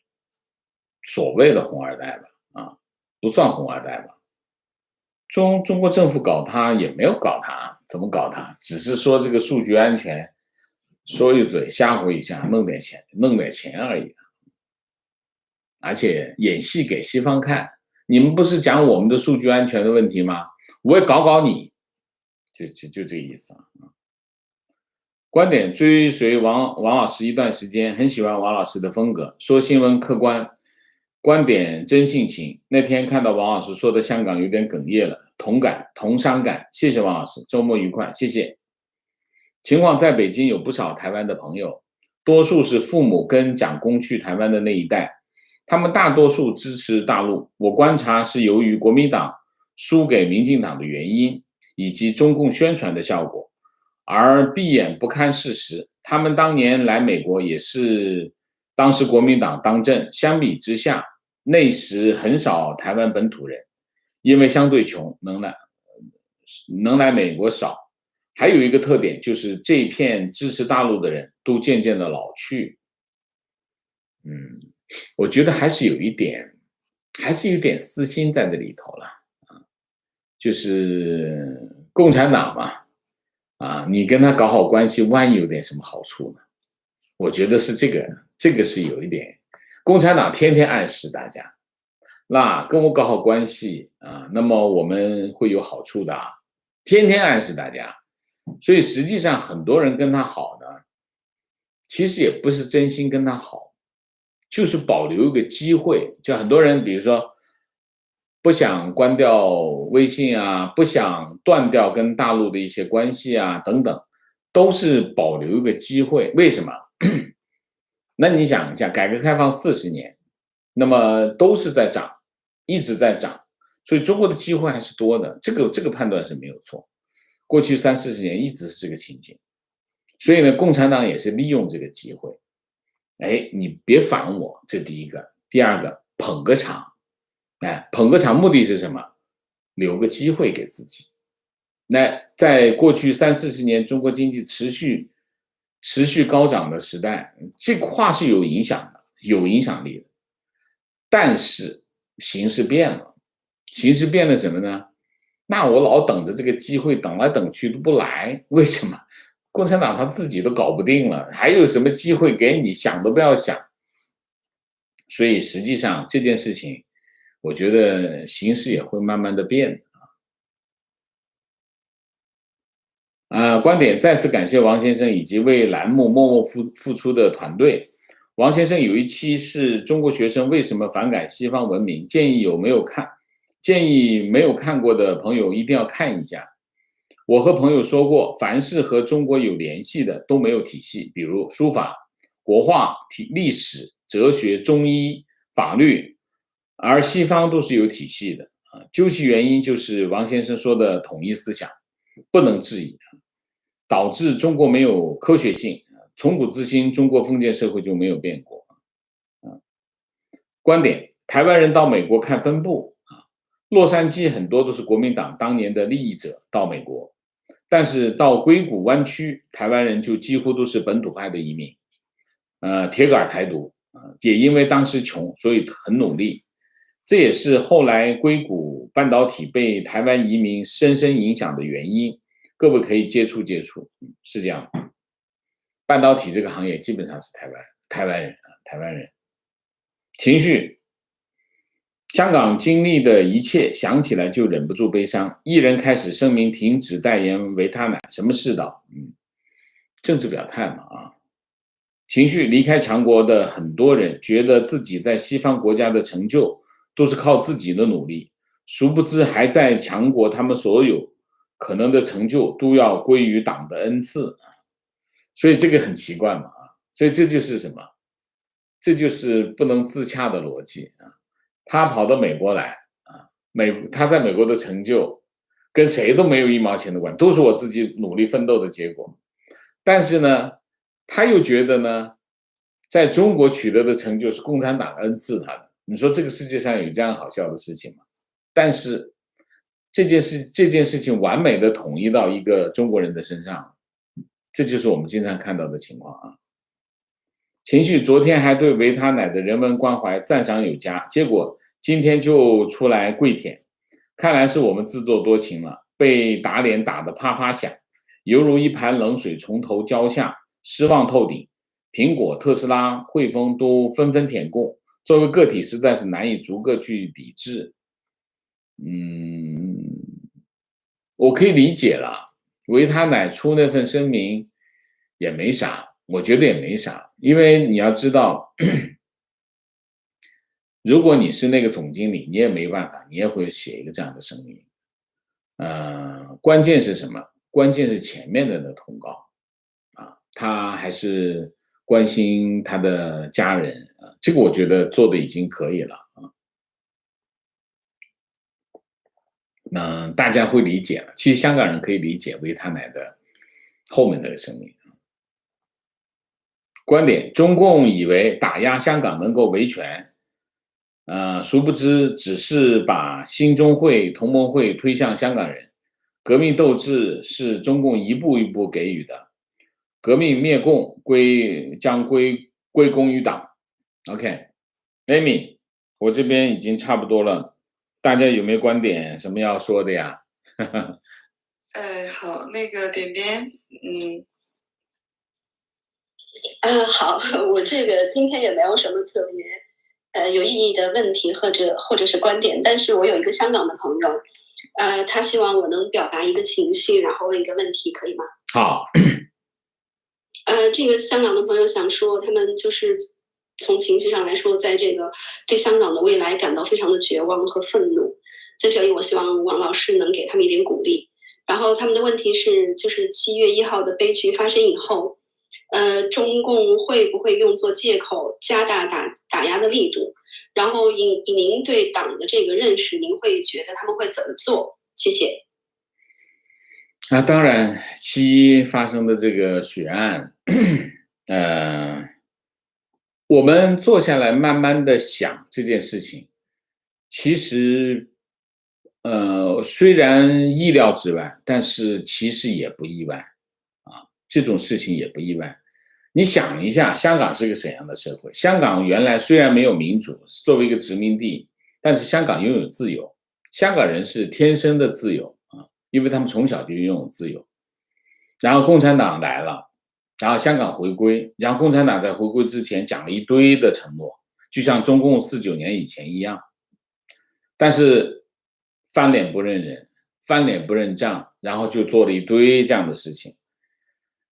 所谓的红二代吧，啊，不算红二代吧。中国政府搞它也没有搞它，怎么搞它？只是说这个数据安全，说一嘴吓唬一下，弄点钱而已。而且演戏给西方看，你们不是讲我们的数据安全的问题吗？我也搞你，就这个意思啊。观点追随王老师一段时间，很喜欢王老师的风格，说新闻客观，观点真性情。那天看到王老师说的香港有点哽咽了，同感同伤感。谢谢王老师，周末愉快，谢谢。情况在北京有不少台湾的朋友，多数是父母跟蒋公去台湾的那一代，他们大多数支持大陆。我观察是由于国民党输给民进党的原因，以及中共宣传的效果，而闭眼不看事实。他们当年来美国也是当时国民党当政，相比之下，那时很少台湾本土人，因为相对穷，能来美国少。还有一个特点就是这片支持大陆的人都渐渐的老去。我觉得还是有一点私心在这里头了啊，就是共产党嘛，你跟他搞好关系，万一有点什么好处呢？我觉得是这个是有一点，共产党天天暗示大家，那跟我搞好关系啊，那么我们会有好处的啊，天天暗示大家。所以实际上很多人跟他好呢，其实也不是真心跟他好，就是保留一个机会。就很多人比如说不想关掉微信啊，不想断掉跟大陆的一些关系啊等等，都是保留一个机会。为什么？那你想一下，改革开放40年，那么都是在涨，一直在涨，所以中国的机会还是多的，这个判断是没有错。过去30-40年一直是这个情景，所以呢，共产党也是利用这个机会，你别反我，这第一个。第二个，捧个场，捧个场目的是什么？留个机会给自己。那在过去30-40年中国经济持续高涨的时代，这个话是有影响的，有影响力的。但是形势变了，形势变了什么呢？那我老等着这个机会，等来等去都不来，为什么？共产党他自己都搞不定了，还有什么机会给你？想都不要想。所以实际上这件事情，我觉得形势也会慢慢的变观点再次感谢王先生以及为栏目默默付出的团队。王先生有一期是中国学生为什么反感西方文明，建议没有看过的朋友一定要看一下。我和朋友说过，凡是和中国有联系的都没有体系，比如书法、国画、历史、哲学、中医、法律，而西方都是有体系的究其原因就是王先生说的统一思想不能质疑，导致中国没有科学性，从古至今中国封建社会就没有变过观点，台湾人到美国看分布洛杉矶很多都是国民党当年的利益者到美国，但是到硅谷湾区，台湾人就几乎都是本土派的移民，铁杆台独也因为当时穷，所以很努力。这也是后来硅谷半导体被台湾移民深深影响的原因。各位可以接触接触，是这样。半导体这个行业基本上是台湾人。情绪，香港经历的一切，想起来就忍不住悲伤。艺人开始声明停止代言维他奶，什么世道？政治表态嘛啊。情绪，离开强国的很多人觉得自己在西方国家的成就都是靠自己的努力，殊不知还在强国，他们所有可能的成就都要归于党的恩赐，所以这个很奇怪嘛啊。所以这就是什么？这就是不能自洽的逻辑啊！他跑到美国来啊，他在美国的成就跟谁都没有1毛钱的关系，都是我自己努力奋斗的结果。但是呢，他又觉得呢，在中国取得的成就是共产党恩赐他的。你说这个世界上有这样好笑的事情吗？但是这件事情完美的统一到一个中国人的身上，这就是我们经常看到的情况啊。情绪昨天还对维他奶的人文关怀赞赏有加，结果今天就出来跪舔，看来是我们自作多情了，被打脸打得啪啪响，犹如一盘冷水从头浇下，失望透顶。苹果、特斯拉、汇丰都纷纷舔共，作为个体实在是难以逐个去抵制。我可以理解了，维他奶出那份声明也没啥。我觉得也没啥，因为你要知道，如果你是那个总经理，你也没办法，你也会写一个这样的声明。关键是什么？关键是前面的通告啊，他还是关心他的家人啊，这个我觉得做的已经可以了啊。大家会理解了，其实香港人可以理解维他奶的后面的声明。观点：中共以为打压香港能够维权，殊不知只是把兴中会、同盟会推向香港人。革命斗志是中共一步一步给予的，革命灭共将归功于党。OK，Amy，我这边已经差不多了，大家有没有观点什么要说的呀？好，那个点点，好，我这个今天也没有什么特别有意义的问题或者是观点，但是我有一个香港的朋友，他希望我能表达一个情绪，然后问一个问题，可以吗？好。这个香港的朋友想说，他们就是从情绪上来说，在这个对香港的未来感到非常的绝望和愤怒。在这里，我希望王老师能给他们一点鼓励。然后他们的问题是，就是7月1号的悲剧发生以后，中共会不会用作借口加大打压的力度？然后以您对党的这个认识，您会觉得他们会怎么做？谢谢。当然7.1发生的这个血案，我们坐下来慢慢的想这件事情，其实虽然意料之外，但是其实也不意外啊，这种事情也不意外。你想一下，香港是个怎样的社会？香港原来虽然没有民主，作为一个殖民地，但是香港拥有自由，香港人是天生的自由啊，因为他们从小就拥有自由。然后共产党来了，然后香港回归，然后共产党在回归之前讲了一堆的承诺，就像中共49年以前一样，但是翻脸不认人，翻脸不认账，然后就做了一堆这样的事情，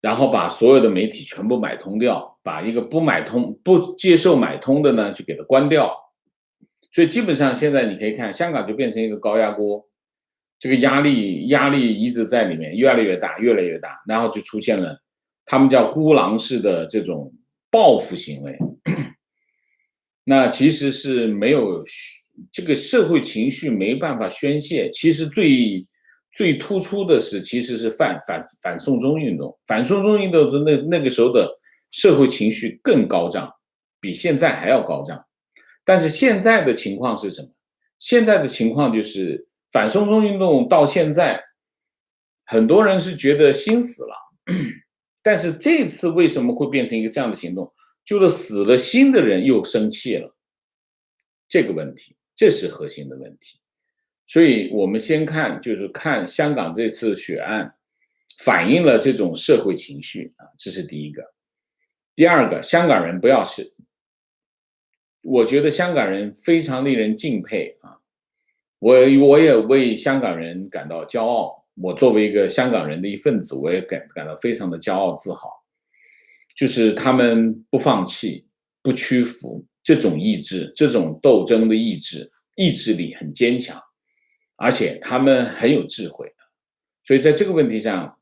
然后把所有的媒体全部买通掉，把一个不接受买通的呢就给它关掉。所以基本上现在你可以看，香港就变成一个高压锅，这个压力一直在里面，越来越大，越来越大，然后就出现了他们叫孤狼式的这种报复行为。那其实是没有这个社会情绪没办法宣泄，其实最突出的是其实是反送中运动，反送中运动的那个时候的社会情绪更高涨，比现在还要高涨。但是现在的情况是什么？现在的情况就是反送中运动到现在，很多人是觉得心死了，但是这次为什么会变成一个这样的行动？就是死了心的人又生气了，这个问题，这是核心的问题。所以我们先看，就是看香港这次血案，反映了这种社会情绪啊，这是第一个。第二个，香港人不要是，我觉得香港人非常令人敬佩啊，我也为香港人感到骄傲。我作为一个香港人的一份子，我也感到非常的骄傲自豪。就是他们不放弃、不屈服，这种意志、这种斗争的意志力很坚强，而且他们很有智慧。所以在这个问题上，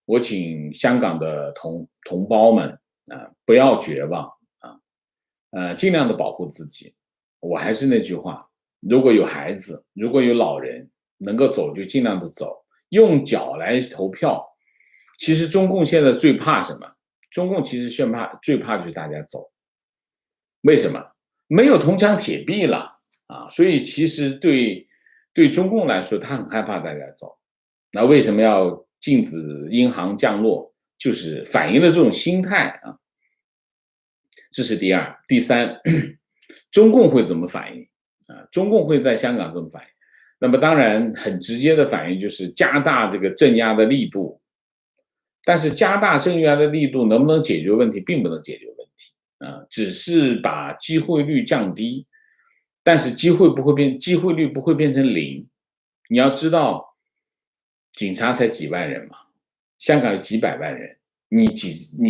我请香港的同胞们不要绝望尽量的保护自己。我还是那句话，如果有孩子，如果有老人能够走就尽量的走，用脚来投票。其实中共现在最怕什么？中共其实最怕就是大家走。为什么？没有铜墙铁壁了啊！所以其实对中共来说，他很害怕大家走。那为什么要禁止英航降落？就是反映了这种心态啊。这是第二。第三，中共会怎么反应啊？中共会在香港怎么反应？那么当然很直接的反应就是加大这个镇压的力度。但是加大镇压的力度能不能解决问题，并不能解决问题只是把机会率降低，但是机会率不会变成零。你要知道，警察才几万人嘛，香港有几百万人，你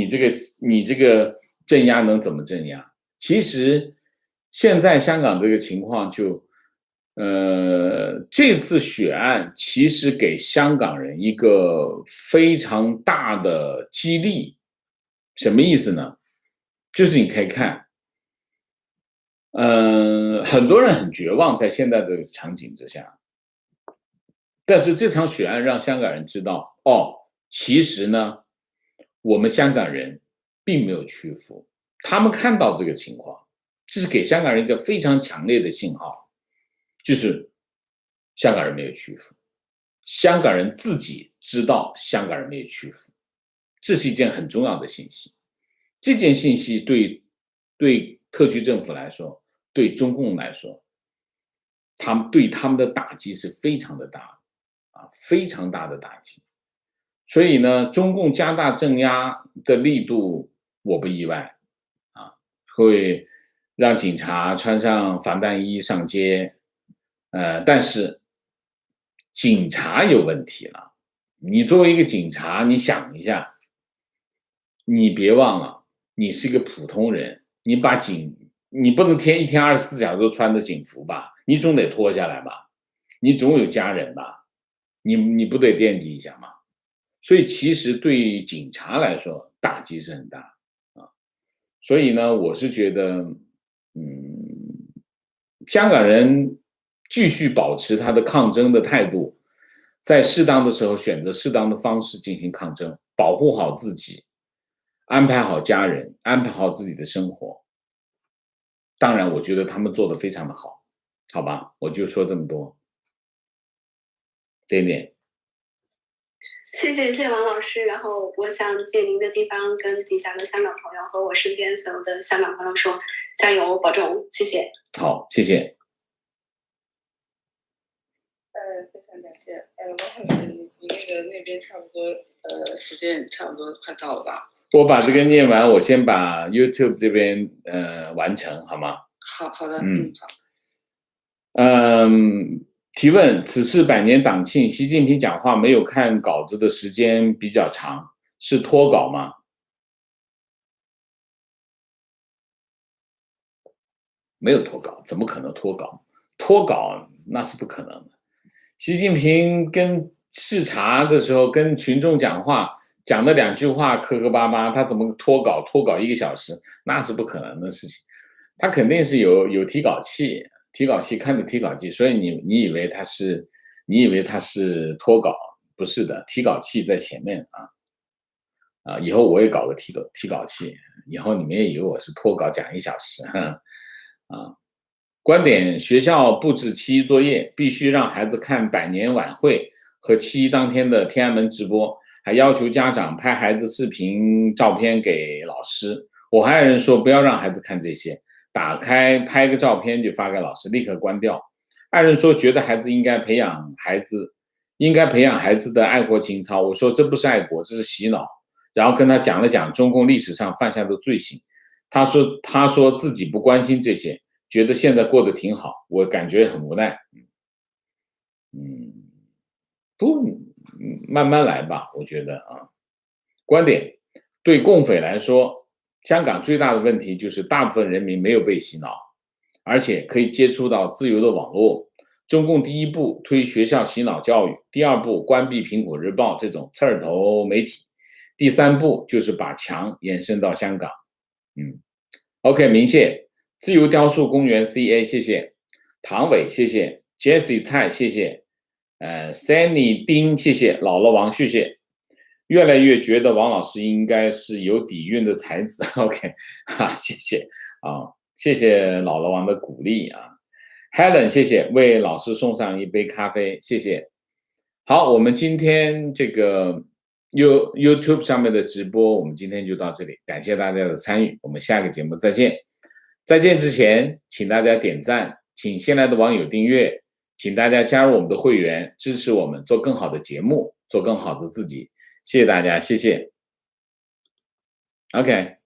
这个镇压能怎么镇压？其实现在香港这个情况就这次血案其实给香港人一个非常大的激励。什么意思呢？就是你可以看，很多人很绝望在现在这个场景之下，但是这场血案让香港人知道，其实呢，我们香港人并没有屈服。他们看到这个情况，这是给香港人一个非常强烈的信号。就是香港人没有屈服，香港人自己知道香港人没有屈服，这是一件很重要的信息。这件信息对特区政府来说，对中共来说，对他们的打击是非常的大非常大的打击。所以呢，中共加大镇压的力度，我不意外会让警察穿上防弹衣上街。但是警察有问题了。你作为一个警察，你想一下，你别忘了，你是一个普通人，你不能一天24小时都穿着警服吧？你总得脱下来吧？你总有家人吧？你不得惦记一下吗？所以其实对警察来说，打击是很大所以呢，我是觉得，香港人继续保持他的抗争的态度，在适当的时候选择适当的方式进行抗争，保护好自己，安排好家人，安排好自己的生活。当然，我觉得他们做得非常的好，好吧？我就说这么多。点点。谢谢王老师。然后我想借您的地方跟底下的香港朋友和我身边所有的香港朋友说，加油，保重，谢谢。好，谢谢。非常感谢。王老师，你那边差不多，时间差不多快到了吧？我把这个念完，我先把 YouTube 这边完成，好吗？好的，好。提问：此次100年党庆，习近平讲话没有看稿子的时间比较长，是脱稿吗？没有脱稿，怎么可能脱稿？脱稿那是不可能的。习近平跟视察的时候跟群众讲话，讲了2句话磕磕巴巴，他怎么脱稿1个小时？那是不可能的事情。他肯定是有提稿器看着提稿器，所以你以为他是脱稿，不是的，提稿器在前面以后我也搞个提稿器，以后你们也以为我是脱稿讲1小时观点：学校布置7·1作业，必须让孩子看100年晚会和7·1当天的天安门直播，还要求家长拍孩子视频照片给老师。我还有人说不要让孩子看这些，打开拍个照片就发给老师，立刻关掉。爱人说觉得孩子应该培养孩子应该培养孩子的爱国情操。我说这不是爱国，这是洗脑。然后跟他讲了讲中共历史上犯下的罪行。他说自己不关心这些，觉得现在过得挺好，我感觉很无奈。不，慢慢来吧，我觉得啊。观点，对共匪来说，香港最大的问题就是大部分人民没有被洗脑，而且可以接触到自由的网络。中共第一步推学校洗脑教育，第二步关闭苹果日报这种刺儿头媒体，第三步就是把墙延伸到香港。OK， 明谢，自由雕塑公园 CA 谢谢，唐伟谢谢 ，Jessie 蔡谢谢，Sunny 丁谢谢，姥姥王谢谢。越来越觉得王老师应该是有底蕴的才子。OK， 谢谢啊，谢谢姥姥王的鼓励啊。Helen 谢谢，为老师送上一杯咖啡，谢谢。好，我们今天这个YouTube 上面的直播，我们今天就到这里，感谢大家的参与，我们下个节目再见。再见之前，请大家点赞，请新来的网友订阅，请大家加入我们的会员，支持我们做更好的节目，做更好的自己。谢谢大家，谢谢。OK。